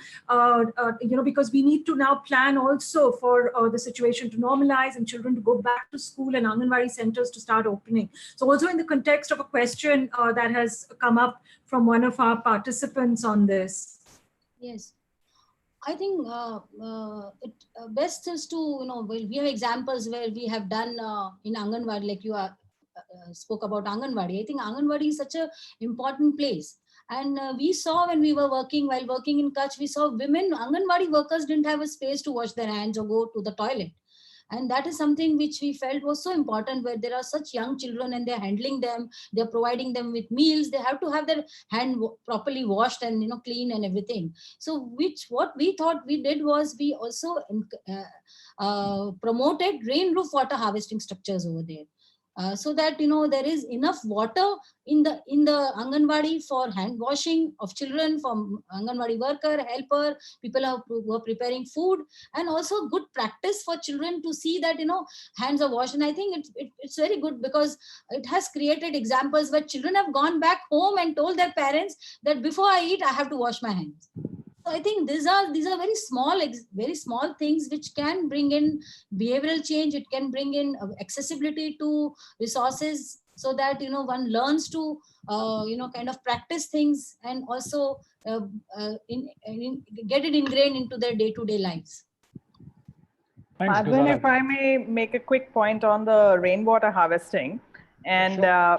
because we need to now plan also for the situation to normalize and children to go back to school and Anganwadi centers to start opening. So also in the context of a question that has come up from one of our participants on this. Yes. I think best is to, we have examples where we have done in Anganwadi, like you spoke about Anganwadi. I think Anganwadi is such an important place. And we saw when we were while working in Kutch, we saw women, Anganwadi workers didn't have a space to wash their hands or go to the toilet. And that is something which we felt was so important, where there are such young children and they're handling them, they're providing them with meals, they have to have their hand properly washed and clean and everything. So what we thought we did was we also promoted rain roof water harvesting structures over there. So that there is enough water in the Anganwadi for hand washing of children, from Anganwadi worker, helper, people who are preparing food, and also good practice for children to see that hands are washed. And I think it's very good, because it has created examples where children have gone back home and told their parents that before I eat I have to wash my hands. So I think these are very small things which can bring in behavioral change. It can bring in accessibility to resources, so that one learns to kind of practice things and also get it ingrained into their day-to-day lives. Thanks, Madhavan, if I may make a quick point on the rainwater harvesting, and sure.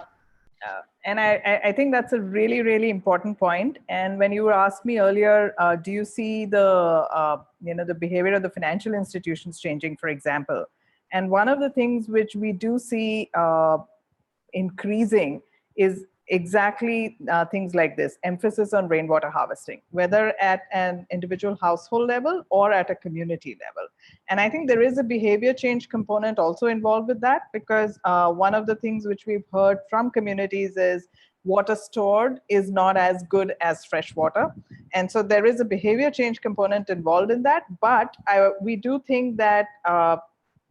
I think that's a really, really important point. And when you asked me earlier, do you see the the behavior of the financial institutions changing, for example? And one of the things which we do see increasing is exactly things like this, emphasis on rainwater harvesting, whether at an individual household level or at a community level. And I think there is a behavior change component also involved with that, because one of the things which we've heard from communities is water stored is not as good as fresh water. And so there is a behavior change component involved in that. But we do think that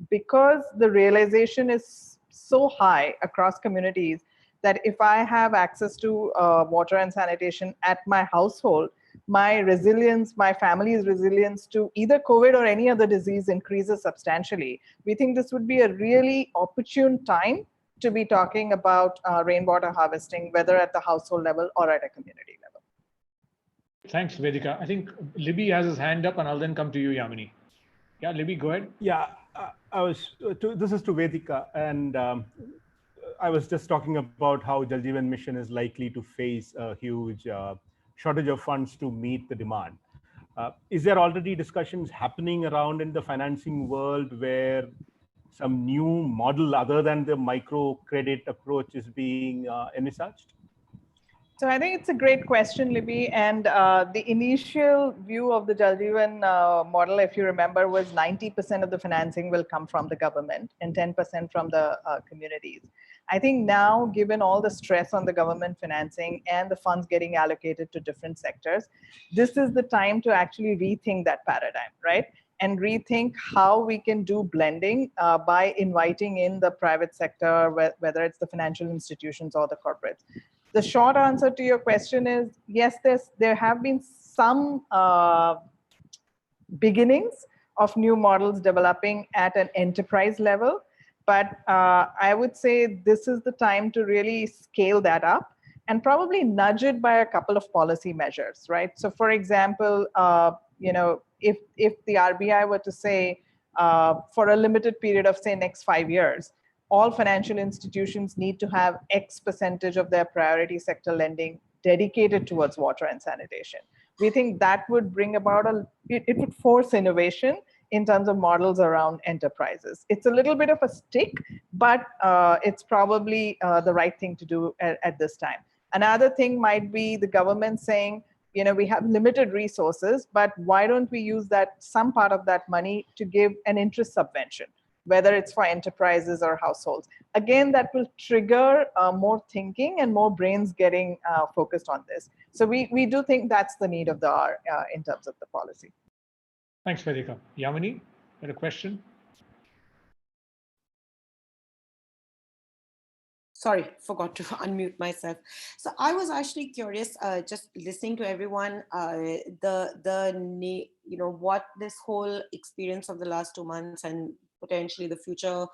because the realization is so high across communities, that if I have access to water and sanitation at my household, my resilience, my family's resilience to either COVID or any other disease increases substantially. We think this would be a really opportune time to be talking about rainwater harvesting, whether at the household level or at a community level. Thanks, Vedika. I think Libby has his hand up, and I'll then come to you, Yamini. Yeah, Libby, go ahead. Yeah, this is to Vedika, and I was just talking about how Jal Jeevan Mission is likely to face a huge shortage of funds to meet the demand. Is there already discussions happening around in the financing world where some new model other than the microcredit approach is being envisaged? So I think it's a great question, Libby. And the initial view of the Jal Jeevan model, if you remember, was 90% of the financing will come from the government and 10% from the communities. I think now, given all the stress on the government financing and the funds getting allocated to different sectors, this is the time to actually rethink that paradigm, right? and rethink how we can do blending by inviting in the private sector, whether it's the financial institutions or the corporates. The short answer to your question is yes, there have been some beginnings of new models developing at an enterprise level. But I would say this is the time to really scale that up and probably nudge it by a couple of policy measures, right? So for example, if the RBI were to say for a limited period of say next 5 years, all financial institutions need to have X percentage of their priority sector lending dedicated towards water and sanitation. We think that would bring about it would force innovation in terms of models around enterprises. It's a little bit of a stick, but it's probably the right thing to do at this time. Another thing might be the government saying, we have limited resources, but why don't we use some part of that money to give an interest subvention, whether it's for enterprises or households. Again, that will trigger more thinking and more brains getting focused on this. So we do think that's the need of the hour in terms of the policy. Thanks, Vedika. Yamini, got a question? Sorry, forgot to unmute myself. So I was actually curious, just listening to everyone, what this whole experience of the last 2 months and potentially the future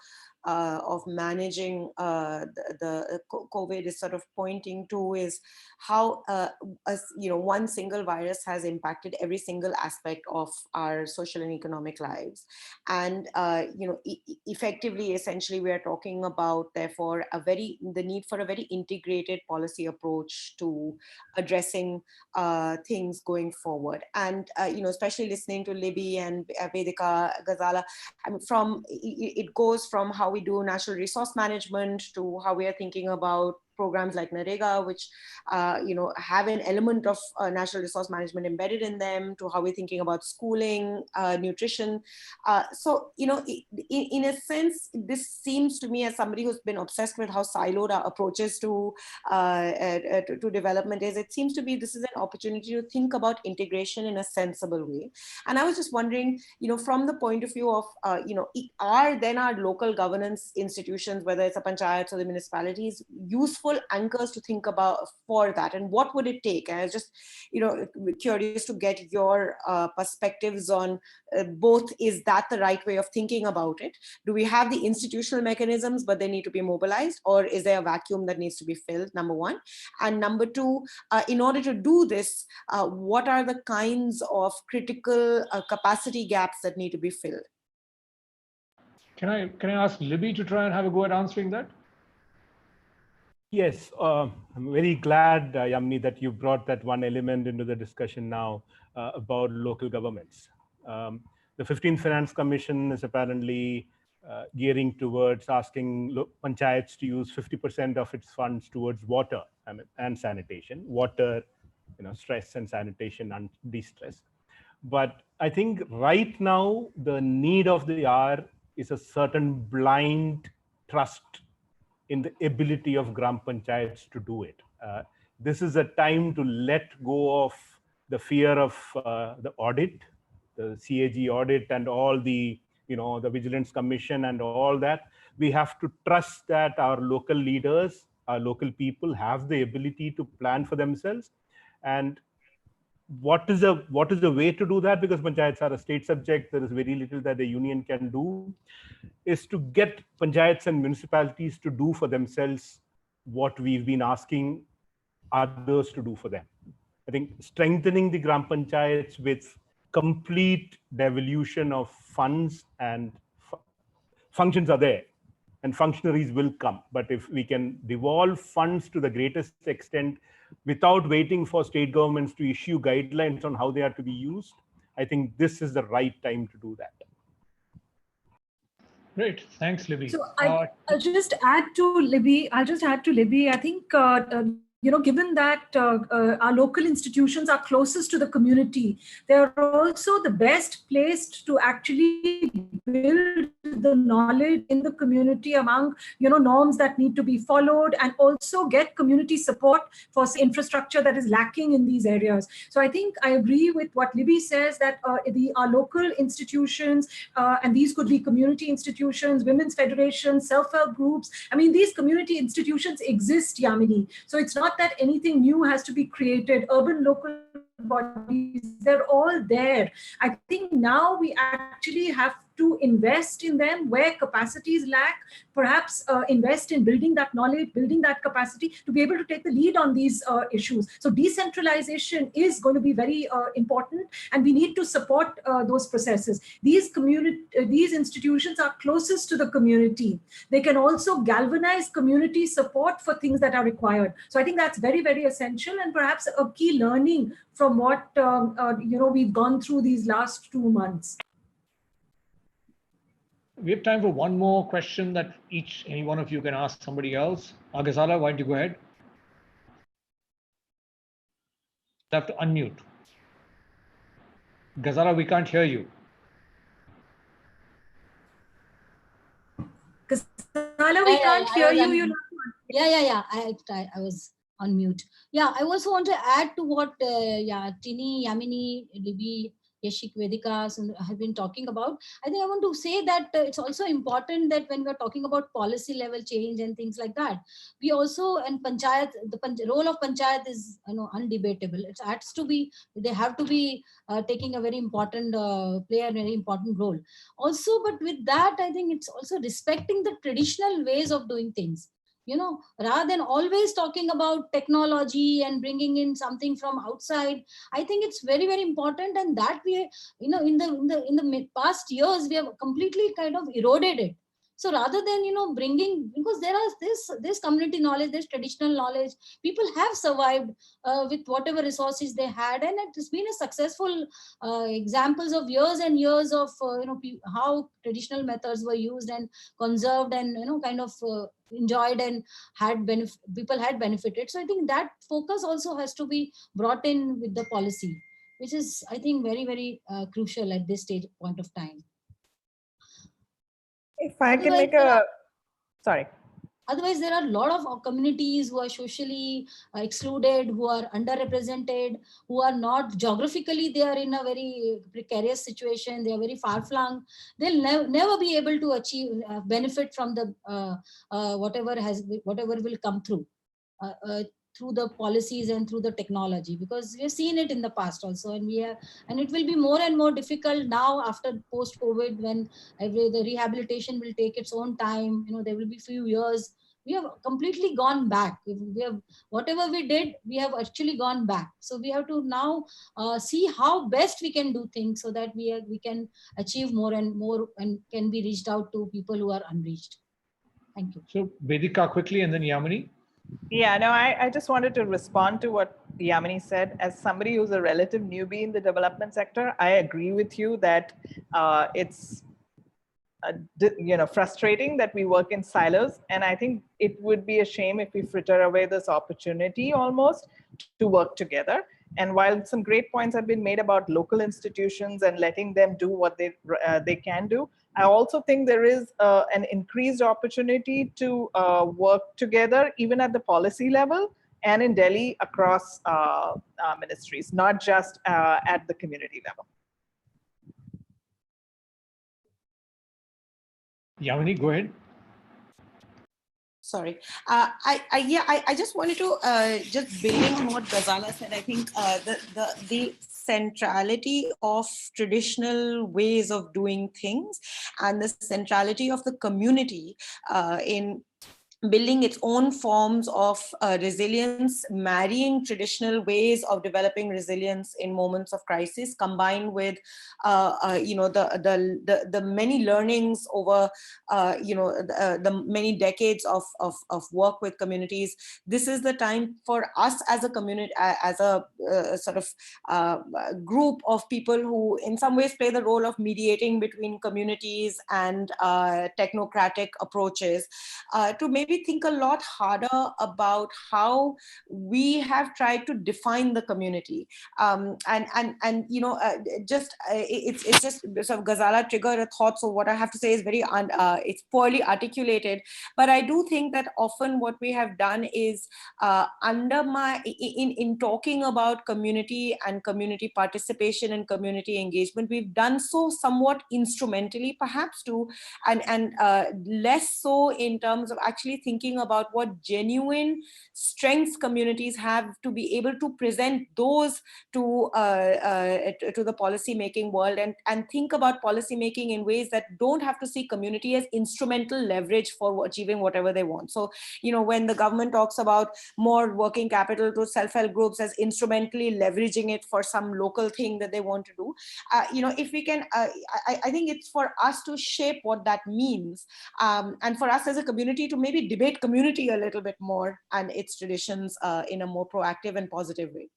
of managing the COVID is sort of pointing to is how one single virus has impacted every single aspect of our social and economic lives, and effectively, essentially, we are talking about therefore the need for a very integrated policy approach to addressing things going forward, and especially listening to Libby and Vedika Ghazala, I mean, it goes from how we do natural resource management to how we are thinking about programs like NREGA, which have an element of natural resource management embedded in them, to how we're thinking about schooling, nutrition. So in a sense, this seems to me, as somebody who's been obsessed with how siloed our approaches to development is, it seems to be this is an opportunity to think about integration in a sensible way. And I was just wondering, from the point of view of, are then our local governance institutions, whether it's a panchayats or the municipalities, useful anchors to think about for that, and what would it take? And I was just curious to get your perspectives on both. Is that the right way of thinking about it? Do we have the institutional mechanisms but they need to be mobilized, or is there a vacuum that needs to be filled? Number one. And number two, in order to do this, what are the kinds of critical capacity gaps that need to be filled? Can I ask Libby to try and have a go at answering that? Yes, I'm very glad, Yamini, that you brought that one element into the discussion now about local governments. The 15th Finance Commission is apparently gearing towards asking panchayats to use 50% of its funds towards water and sanitation. Water, stress, and sanitation and de-stress. But I think right now, the need of the hour is a certain blind trust in the ability of Gram Panchayats to do it. This is a time to let go of the fear of the audit, the CAG audit, and all the, the Vigilance Commission and all that. We have to trust that our local leaders, our local people have the ability to plan for themselves. And what is the way to do that? Because panchayats are a state subject, there is very little that the union can do, is to get panchayats and municipalities to do for themselves what we've been asking others to do for them. I think strengthening the Gram Panchayats with complete devolution of funds and functions are there, and functionaries will come. But if we can devolve funds to the greatest extent without waiting for state governments to issue guidelines on how they are to be used, I think this is the right time to do that. Great, thanks, Libby. So I'll just add to Libby. I think given that our local institutions are closest to the community, they're also the best placed to actually build the knowledge in the community among, norms that need to be followed, and also get community support for infrastructure that is lacking in these areas. So I think I agree with what Libby says, that our local institutions, and these could be community institutions, women's federations, self-help groups. I mean, these community institutions exist, Yamini. So it's not that anything new has to be created. Urban local bodies, they're all there. I think now we actually have to invest in them where capacities lack, perhaps invest in building that knowledge, building that capacity to be able to take the lead on these issues. So decentralization is going to be very important, and we need to support those processes. These institutions are closest to the community. They can also galvanize community support for things that are required. So I think that's very, very essential, and perhaps a key learning from what we've gone through these last 2 months. We have time for one more question that any one of you can ask somebody else. Ghazala, why don't you go ahead? You have to unmute. Ghazala, we can't hear you. Ghazala, we can't hear you. Yeah. I was on mute. Yeah, I also want to add to what Tini, Yamini, Libby, Yeshik, Vedika have been talking about. I think I want to say that it's also important that when we're talking about policy level change and things like that, we also, and panchayat, the role of panchayat is undebatable. It has to be, they have to be taking a very important, play a very important role. Also, but with that, I think it's also respecting the traditional ways of doing things. Rather than always talking about technology and bringing in something from outside, I think it's very, very important, and that we, in the past years, we have completely kind of eroded it. So rather than, bringing, because there are this community knowledge, this traditional knowledge, people have survived with whatever resources they had, and it's been a successful examples of years and years of, how traditional methods were used and conserved and, kind of enjoyed and people had benefited. So I think that focus also has to be brought in with the policy, which is, I think, very, very crucial at this point of time. If I can sorry. Otherwise, there are a lot of communities who are socially excluded, who are underrepresented, who are not geographically, they are in a very precarious situation. They are very far flung. They'll never be able to achieve benefit from the whatever will come through the policies and through the technology, because we've seen it in the past also, and it will be more and more difficult now after post-COVID, when the rehabilitation will take its own time. There will be few years. We have completely gone back. Whatever we did, we have actually gone back. So we have to now see how best we can do things so that we can achieve more and more and can be reached out to people who are unreached. Thank you. So Vedika quickly, and then Yamini. Yeah, no, I just wanted to respond to what Yamini said. As somebody who's a relative newbie in the development sector, I agree with you that it's frustrating that we work in silos. And I think it would be a shame if we fritter away this opportunity almost to work together. And while some great points have been made about local institutions and letting them do what they can do, I also think there is an increased opportunity to work together, even at the policy level and in Delhi across ministries, not just at the community level. Yamini, go ahead. Sorry, I just wanted to just building on what Ghazala said. I think the centrality of traditional ways of doing things and the centrality of the community in building its own forms of resilience, marrying traditional ways of developing resilience in moments of crisis, combined with the many learnings over the many decades of work with communities. This is the time for us as a community, as a sort of group of people who in some ways play the role of mediating between communities and technocratic approaches, to maybe maybe think a lot harder about how we have tried to define the community. And you know, it's just sort of Ghazala triggered a thought. So what I have to say is it's poorly articulated. But I do think that often what we have done is in talking about community and community participation and community engagement, we've done so somewhat instrumentally, perhaps, too, and less so in terms of actually thinking about what genuine strengths communities have to be able to present those to the policy making world, and think about policy making in ways that don't have to see community as instrumental leverage for achieving whatever they want. So, you know, when the government talks about more working capital to self-help groups as instrumentally leveraging it for some local thing that they want to do, you know, if we can, I think it's for us to shape what that means, and for us as a community to maybe debate community a little bit more and its traditions in a more proactive and positive way.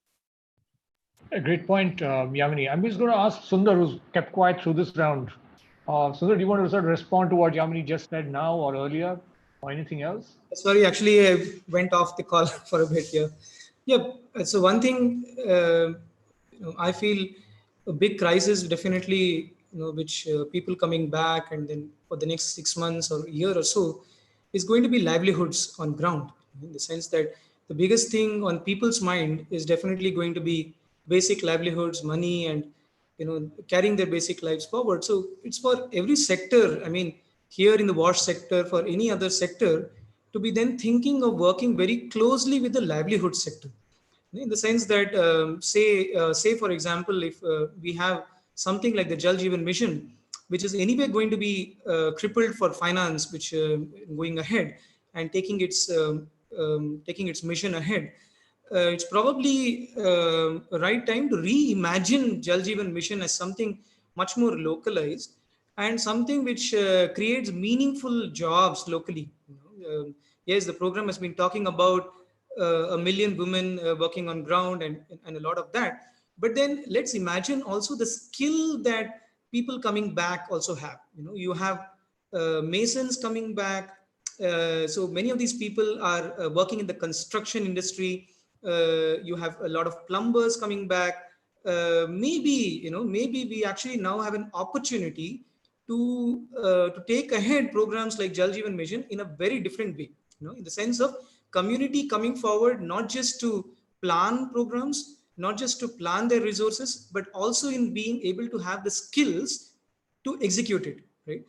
A great point, Yamini. I'm just going to ask Sundar, who's kept quiet through this round. Sundar, do you want to sort of respond to what Yamini just said now or earlier, or anything else? Sorry, actually, I went off the call for a bit here. Yeah, so one thing, you know, I feel a big crisis definitely, you know, which people coming back and then for the next 6 months or a year or so is going to be livelihoods on ground, in the sense that the biggest thing on people's mind is definitely going to be basic livelihoods, money, and, you know, carrying their basic lives forward. So it's for every sector. I mean, here in the wash sector, for any other sector, to be then thinking of working very closely with the livelihood sector, in the sense that say for example, if we have something like the Jal Jeevan Mission, which is anyway going to be crippled for finance, which going ahead and taking its mission ahead, it's probably a right time to reimagine Jal Jeevan Mission as something much more localized and something which creates meaningful jobs locally. Yes, the program has been talking about 1 million women working on ground and a lot of that. But then let's imagine also the skill that people coming back also have. You know, you have masons coming back. So many of these people are working in the construction industry. You have a lot of plumbers coming back. Maybe, you know, maybe we actually now have an opportunity to take ahead programs like Jal Jeevan Mission in a very different way, you know, in the sense of community coming forward, not just to plan programs, not just to plan their resources, but also in being able to have the skills to execute it, right?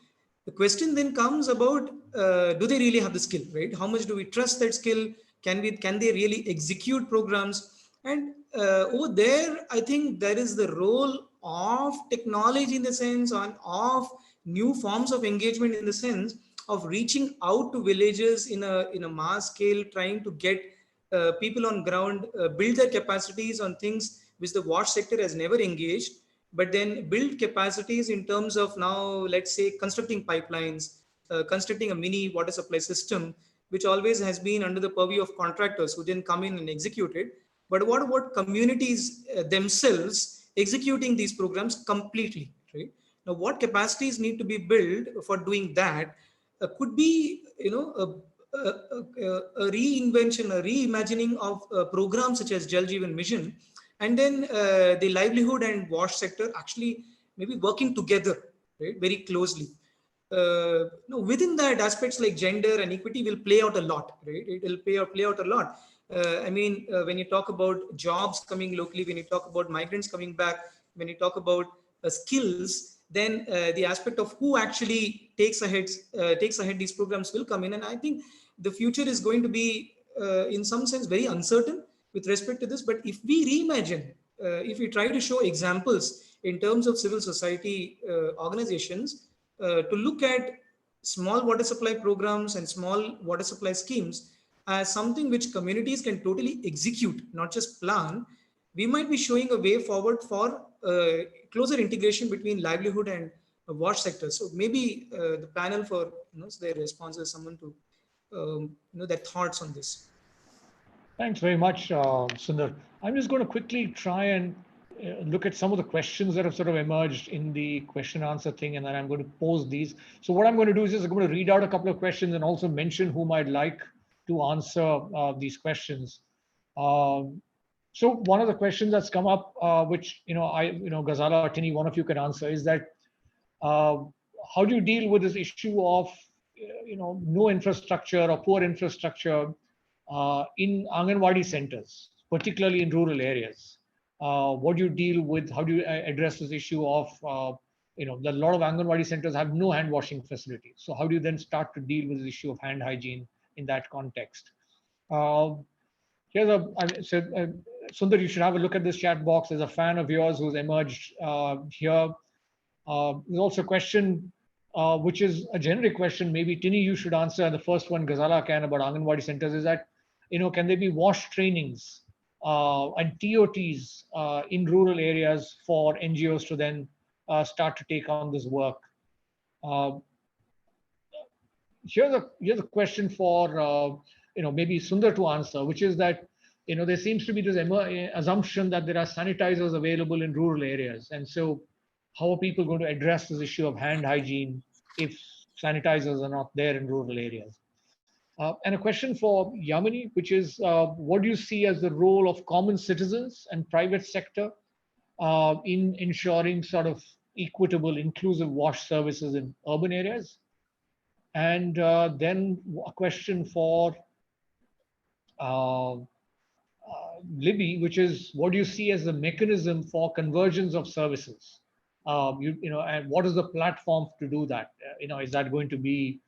The question then comes about, do they really have the skill, right? How much do we trust that skill? Can they really execute programs? And over there, I think there is the role of technology, in the sense of new forms of engagement, in the sense of reaching out to villages in a mass scale, trying to get people on ground, build their capacities on things which the wash sector has never engaged, but then build capacities in terms of now, let's say, constructing pipelines, constructing a mini water supply system, which always has been under the purview of contractors who then come in and execute it. But what about communities themselves executing these programs completely, right? Now, what capacities need to be built for doing that could be, you know, a reinvention, a reimagining of programs such as Jal Jeevan Mission, and then the livelihood and wash sector actually maybe working together, right, very closely. Within that, aspects like gender and equity will play out a lot, right? It will play out a lot. I mean, when you talk about jobs coming locally, when you talk about migrants coming back, when you talk about skills, then the aspect of who actually takes ahead these programs will come in. And I think the future is going to be, in some sense, very uncertain with respect to this. But if we reimagine, if we try to show examples in terms of civil society organizations, to look at small water supply programs and small water supply schemes as something which communities can totally execute, not just plan, we might be showing a way forward for closer integration between livelihood and wash sector. So maybe the panel for, you know, their responses, someone to you know, their thoughts on this. Thanks very much, Sundar. I'm just going to quickly try and look at some of the questions that have sort of emerged in the question answer thing, and then I'm going to pose these. So what I'm going to do is just I'm going to read out a couple of questions and also mention whom I'd like to answer these questions. So one of the questions that's come up, which Ghazala or Tini, one of you can answer, is that how do you deal with this issue of no infrastructure or poor infrastructure in Anganwadi centers, particularly in rural areas? What do you deal with? How do you address this issue of that a lot of Anganwadi centers have no hand washing facilities? So how do you then start to deal with the issue of hand hygiene in that context? Sundar, you should have a look at this chat box. There's a fan of yours who's emerged here. There's also a question, which is a generic question. Maybe Tini, you should answer. And the first one, Ghazala can, about Anganwadi centers is that, can there be wash trainings and TOTs in rural areas for NGOs to then start to take on this work? Here's a question for maybe Sundar to answer, which is that there seems to be this assumption that there are sanitizers available in rural areas, and so how are people going to address this issue of hand hygiene if sanitizers are not there in rural areas? And a question for Yamini, which is what do you see as the role of common citizens and private sector in ensuring sort of equitable, inclusive wash services in urban areas? And then a question for Libby, which is what do you see as the mechanism for convergence of services? And what is the platform to do that? Is that going to be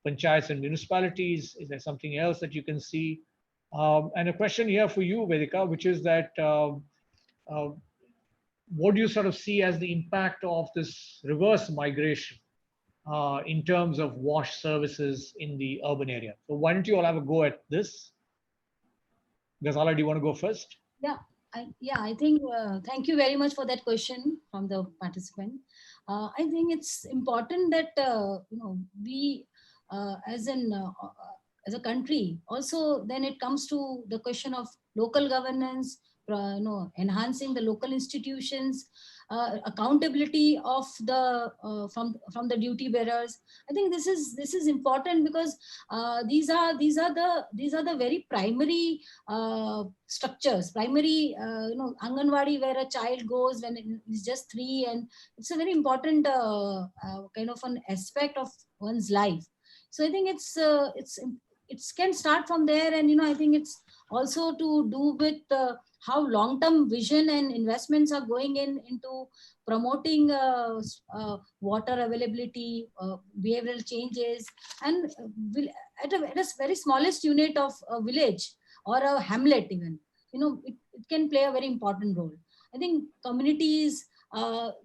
panchayats and municipalities? Is there something else that you can see? And a question here for you, Vedika, which is that what do you sort of see as the impact of this reverse migration in terms of wash services in the urban area? So why don't you all have a go at this? Ghazala, do you want to go first? Yeah, I think, thank you very much for that question from the participant. I think it's important that, we as a country, also then it comes to the question of local governance, enhancing the local institutions, accountability of the from the duty bearers. I think this is important because these are the very primary structures, primary Anganwadi, where a child goes when it's just 3, and it's a very important kind of an aspect of one's life. So I think it can start from there, and I think it's also to do with how long-term vision and investments are going into promoting water availability, behavioral changes, and at a very smallest unit of a village or a hamlet even, it can play a very important role. I think communities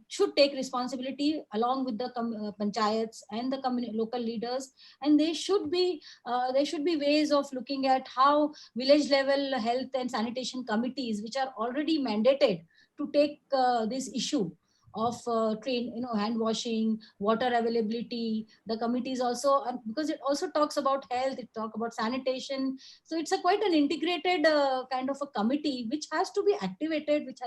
should take responsibility along with the panchayats and the local leaders, and there should be ways of looking at how village level health and sanitation committees, which are already mandated to take this issue of hand washing, water availability. The committees also, because it also talks about health, it talks about sanitation. So it's quite an integrated kind of a committee which has to be activated, which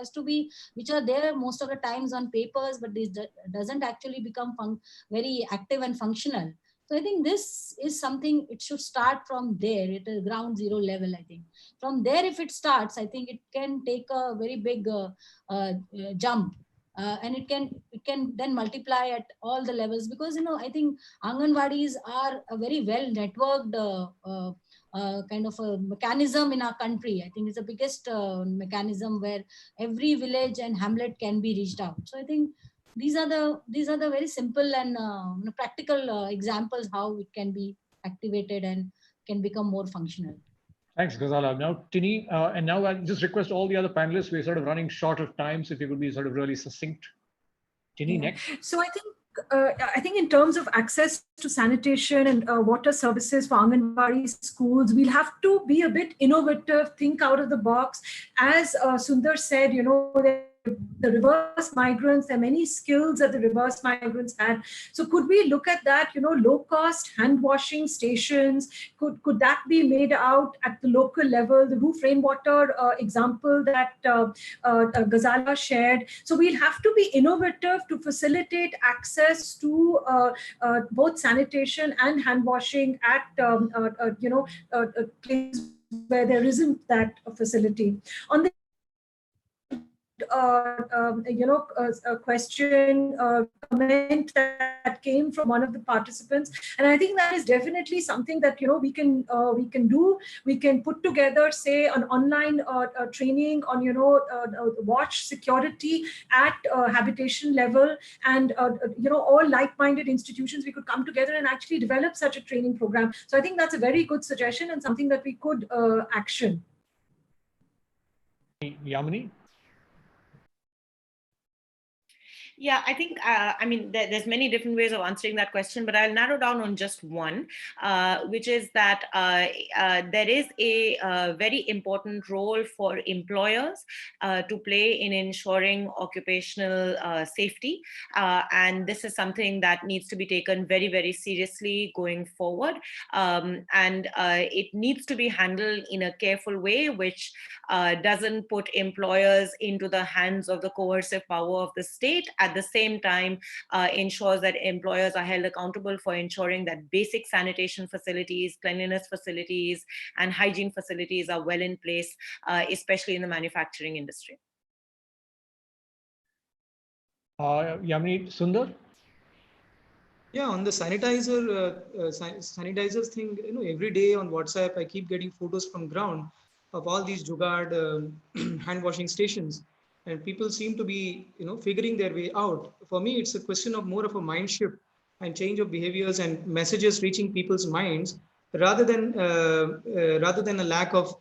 are there most of the times on papers, but this doesn't actually become very active and functional. So I think this is something, it should start from there at a ground zero level. I think from there, if it starts, I think it can take a very big jump. And it can then multiply at all the levels, because I think Anganwadis are a very well networked kind of a mechanism in our country. I think it's the biggest mechanism where every village and hamlet can be reached out. So I think these are the very simple and practical examples how it can be activated and can become more functional. Thanks, Ghazala. Now, Tini, and now I'll just request all the other panelists, we're sort of running short of time, so if you could be sort of really succinct. Tini, next. So I think in terms of access to sanitation and water services for Anganwadi schools, we'll have to be a bit innovative, think out of the box. As Sundar said, there the reverse migrants. There are many skills that the reverse migrants had. So could we look at that, low cost hand washing stations? Could that be made out at the local level? The roof rainwater example that Ghazala shared. So we'll have to be innovative to facilitate access to both sanitation and hand washing at places where there isn't that facility. On the a question, comment that came from one of the participants, and I think that is definitely something that we can do. We can put together, say, an online training on watch security at habitation level, and all like-minded institutions, we could come together and actually develop such a training program. So I think that's a very good suggestion and something that we could action. Yamini? Yeah, I think, there's many different ways of answering that question, but I'll narrow down on just one, which is that there is a very important role for employers to play in ensuring occupational safety. And this is something that needs to be taken very, very seriously going forward. And it needs to be handled in a careful way, which doesn't put employers into the hands of the coercive power of the state. At the same time, ensures that employers are held accountable for ensuring that basic sanitation facilities, cleanliness facilities, and hygiene facilities are well in place, especially in the manufacturing industry. Yamini, Sundar? Yeah, on the sanitizers thing, every day on WhatsApp, I keep getting photos from ground of all these jugaad hand washing stations. And people seem to be, figuring their way out. For me, it's a question of more of a mind shift and change of behaviors and messages reaching people's minds, rather than a lack of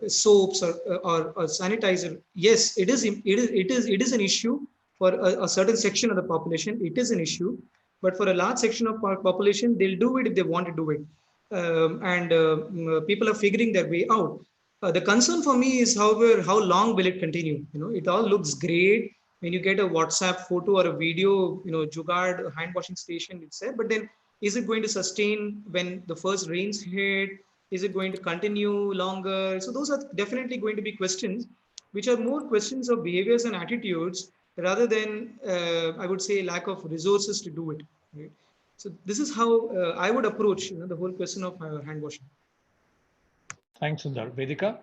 soaps or sanitizer. Yes, it is an issue for a certain section of the population. It is an issue, but for a large section of our population, they'll do it if they want to do it, and people are figuring their way out. The concern for me is, however, how long will it continue? It all looks great when you get a WhatsApp photo or a video, jugaad hand washing station, it's there. But then, is it going to sustain when the first rains hit? Is it going to continue longer? So those are definitely going to be questions, which are more questions of behaviors and attitudes rather than, I would say, lack of resources to do it. Right? So this is how I would approach the whole question of hand washing. Thanks, Sundar. Vedika?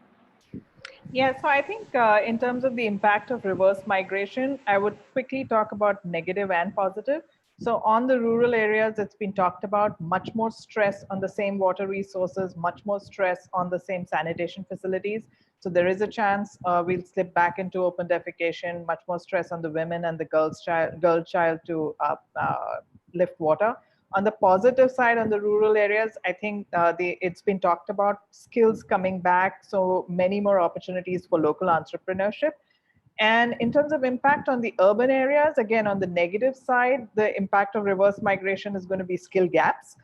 Yeah, so I think in terms of the impact of reverse migration, I would quickly talk about negative and positive. So on the rural areas, it's been talked about, much more stress on the same water resources, much more stress on the same sanitation facilities. So there is a chance we'll slip back into open defecation, much more stress on the women and the girl child to lift water. On the positive side, on the rural areas, I think it's been talked about, skills coming back, so many more opportunities for local entrepreneurship. And in terms of impact on the urban areas, again, on the negative side, the impact of reverse migration is going to be skill gaps,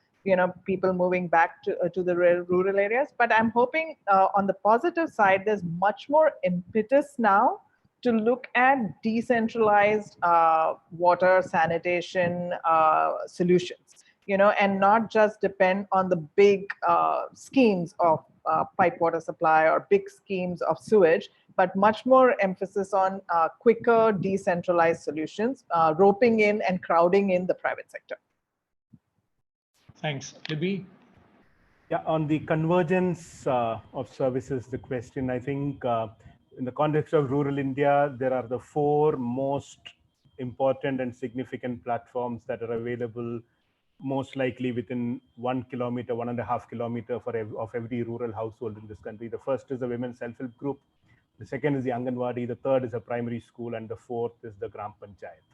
people moving back to the rural areas. But I'm hoping on the positive side, there's much more impetus now to look at decentralized water sanitation solutions, and not just depend on the big schemes of pipe water supply or big schemes of sewage, but much more emphasis on quicker decentralized solutions, roping in and crowding in the private sector. Thanks. Libby? Yeah, on the convergence of services, the question, I think in the context of rural India, there are the 4 most important and significant platforms that are available most likely within 1 kilometer, 1.5 kilometer of every rural household in this country. The first is the women's self-help group. The second is the Anganwadi. The third is a primary school. And the fourth is the Gram Panchayat.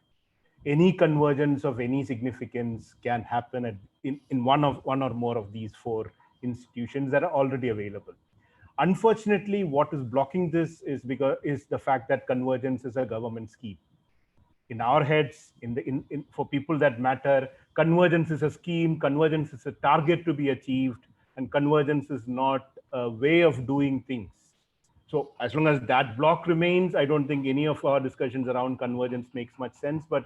Any convergence of any significance can happen in one or more of these 4 institutions that are already available. Unfortunately, what is blocking this is the fact that convergence is a government scheme. In our heads, for people that matter, convergence is a scheme, convergence is a target to be achieved, and convergence is not a way of doing things. So as long as that block remains, I don't think any of our discussions around convergence makes much sense. But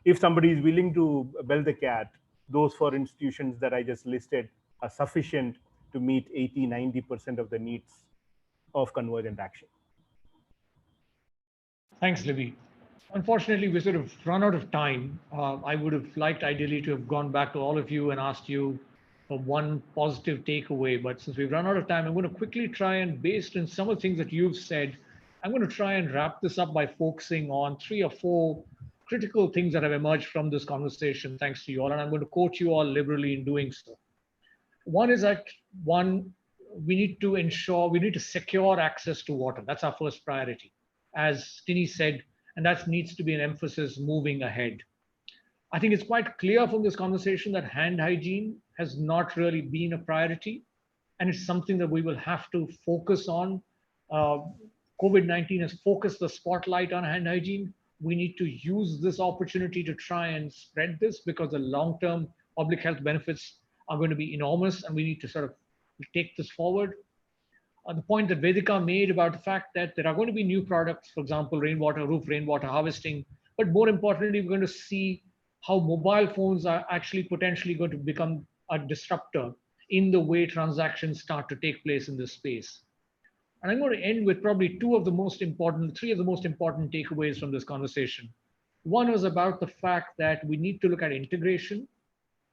if somebody is willing to bell the cat, those 4 institutions that I just listed are sufficient to meet 80–90% of the needs of convergent action. Thanks, Libby. Unfortunately, we sort of run out of time. I would have liked ideally to have gone back to all of you and asked you for one positive takeaway. But since we've run out of time, I'm going to quickly try and, based on some of the things that you've said, I'm going to try and wrap this up by focusing on 3 or 4 critical things that have emerged from this conversation, thanks to you all. And I'm going to quote you all liberally in doing so. One is that, we need to secure access to water. That's our first priority. As Tini said, and that needs to be an emphasis moving ahead. I think it's quite clear from this conversation that hand hygiene has not really been a priority, and it's something that we will have to focus on. COVID-19 has focused the spotlight on hand hygiene. We need to use this opportunity to try and spread this, because the long-term public health benefits are going to be enormous, and we need to sort of take this forward. The point that Vedika made about the fact that there are going to be new products, for example, roof rainwater harvesting, but more importantly, we're going to see how mobile phones are actually potentially going to become a disruptor in the way transactions start to take place in this space. And I'm going to end with probably 3 of the most important takeaways from this conversation. One was about the fact that we need to look at integration,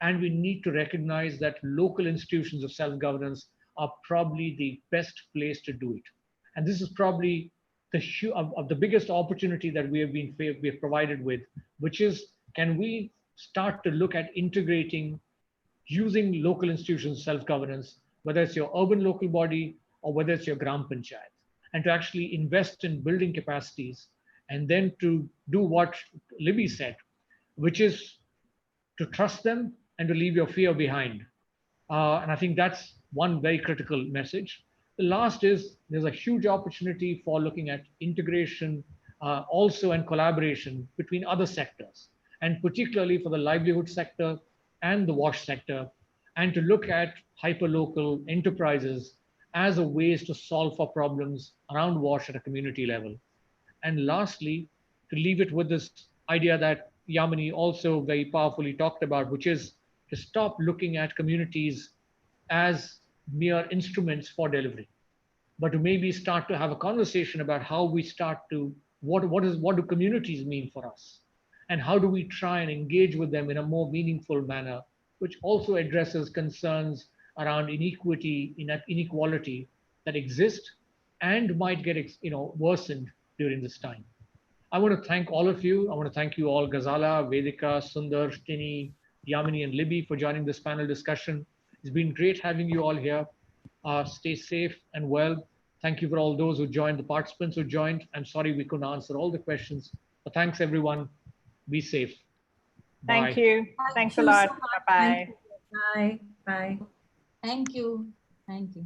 and we need to recognize that local institutions of self-governance are probably the best place to do it. And this is probably the biggest opportunity that we have provided with, which is, can we start to look at integrating using local institutions of self-governance, whether it's your urban local body or whether it's your gram panchayat, and to actually invest in building capacities, and then to do what Libby said, which is to trust them and to leave your fear behind. And I think that's one very critical message. The last is, there's a huge opportunity for looking at integration also, and collaboration between other sectors, and particularly for the livelihood sector and the wash sector, and to look at hyperlocal enterprises as a ways to solve for problems around wash at a community level. And lastly, to leave it with this idea that Yamini also very powerfully talked about, which is to stop looking at communities as mere instruments for delivery, but to maybe start to have a conversation about how we start to, what do communities mean for us? And how do we try and engage with them in a more meaningful manner, which also addresses concerns around inequality that exist and might get worsened during this time. I want to thank all of you. I want to thank you all, Ghazala, Vedika, Sundar, Tini, Yamini, and Libby, for joining this panel discussion. It's been great having you all here. Stay safe and well. Thank you for all those who joined, the participants who joined. I'm sorry we couldn't answer all the questions, but thanks everyone. Be safe. Bye. Thank you. Thanks a lot. Bye-bye. Bye. Bye. Thank you. Thank you.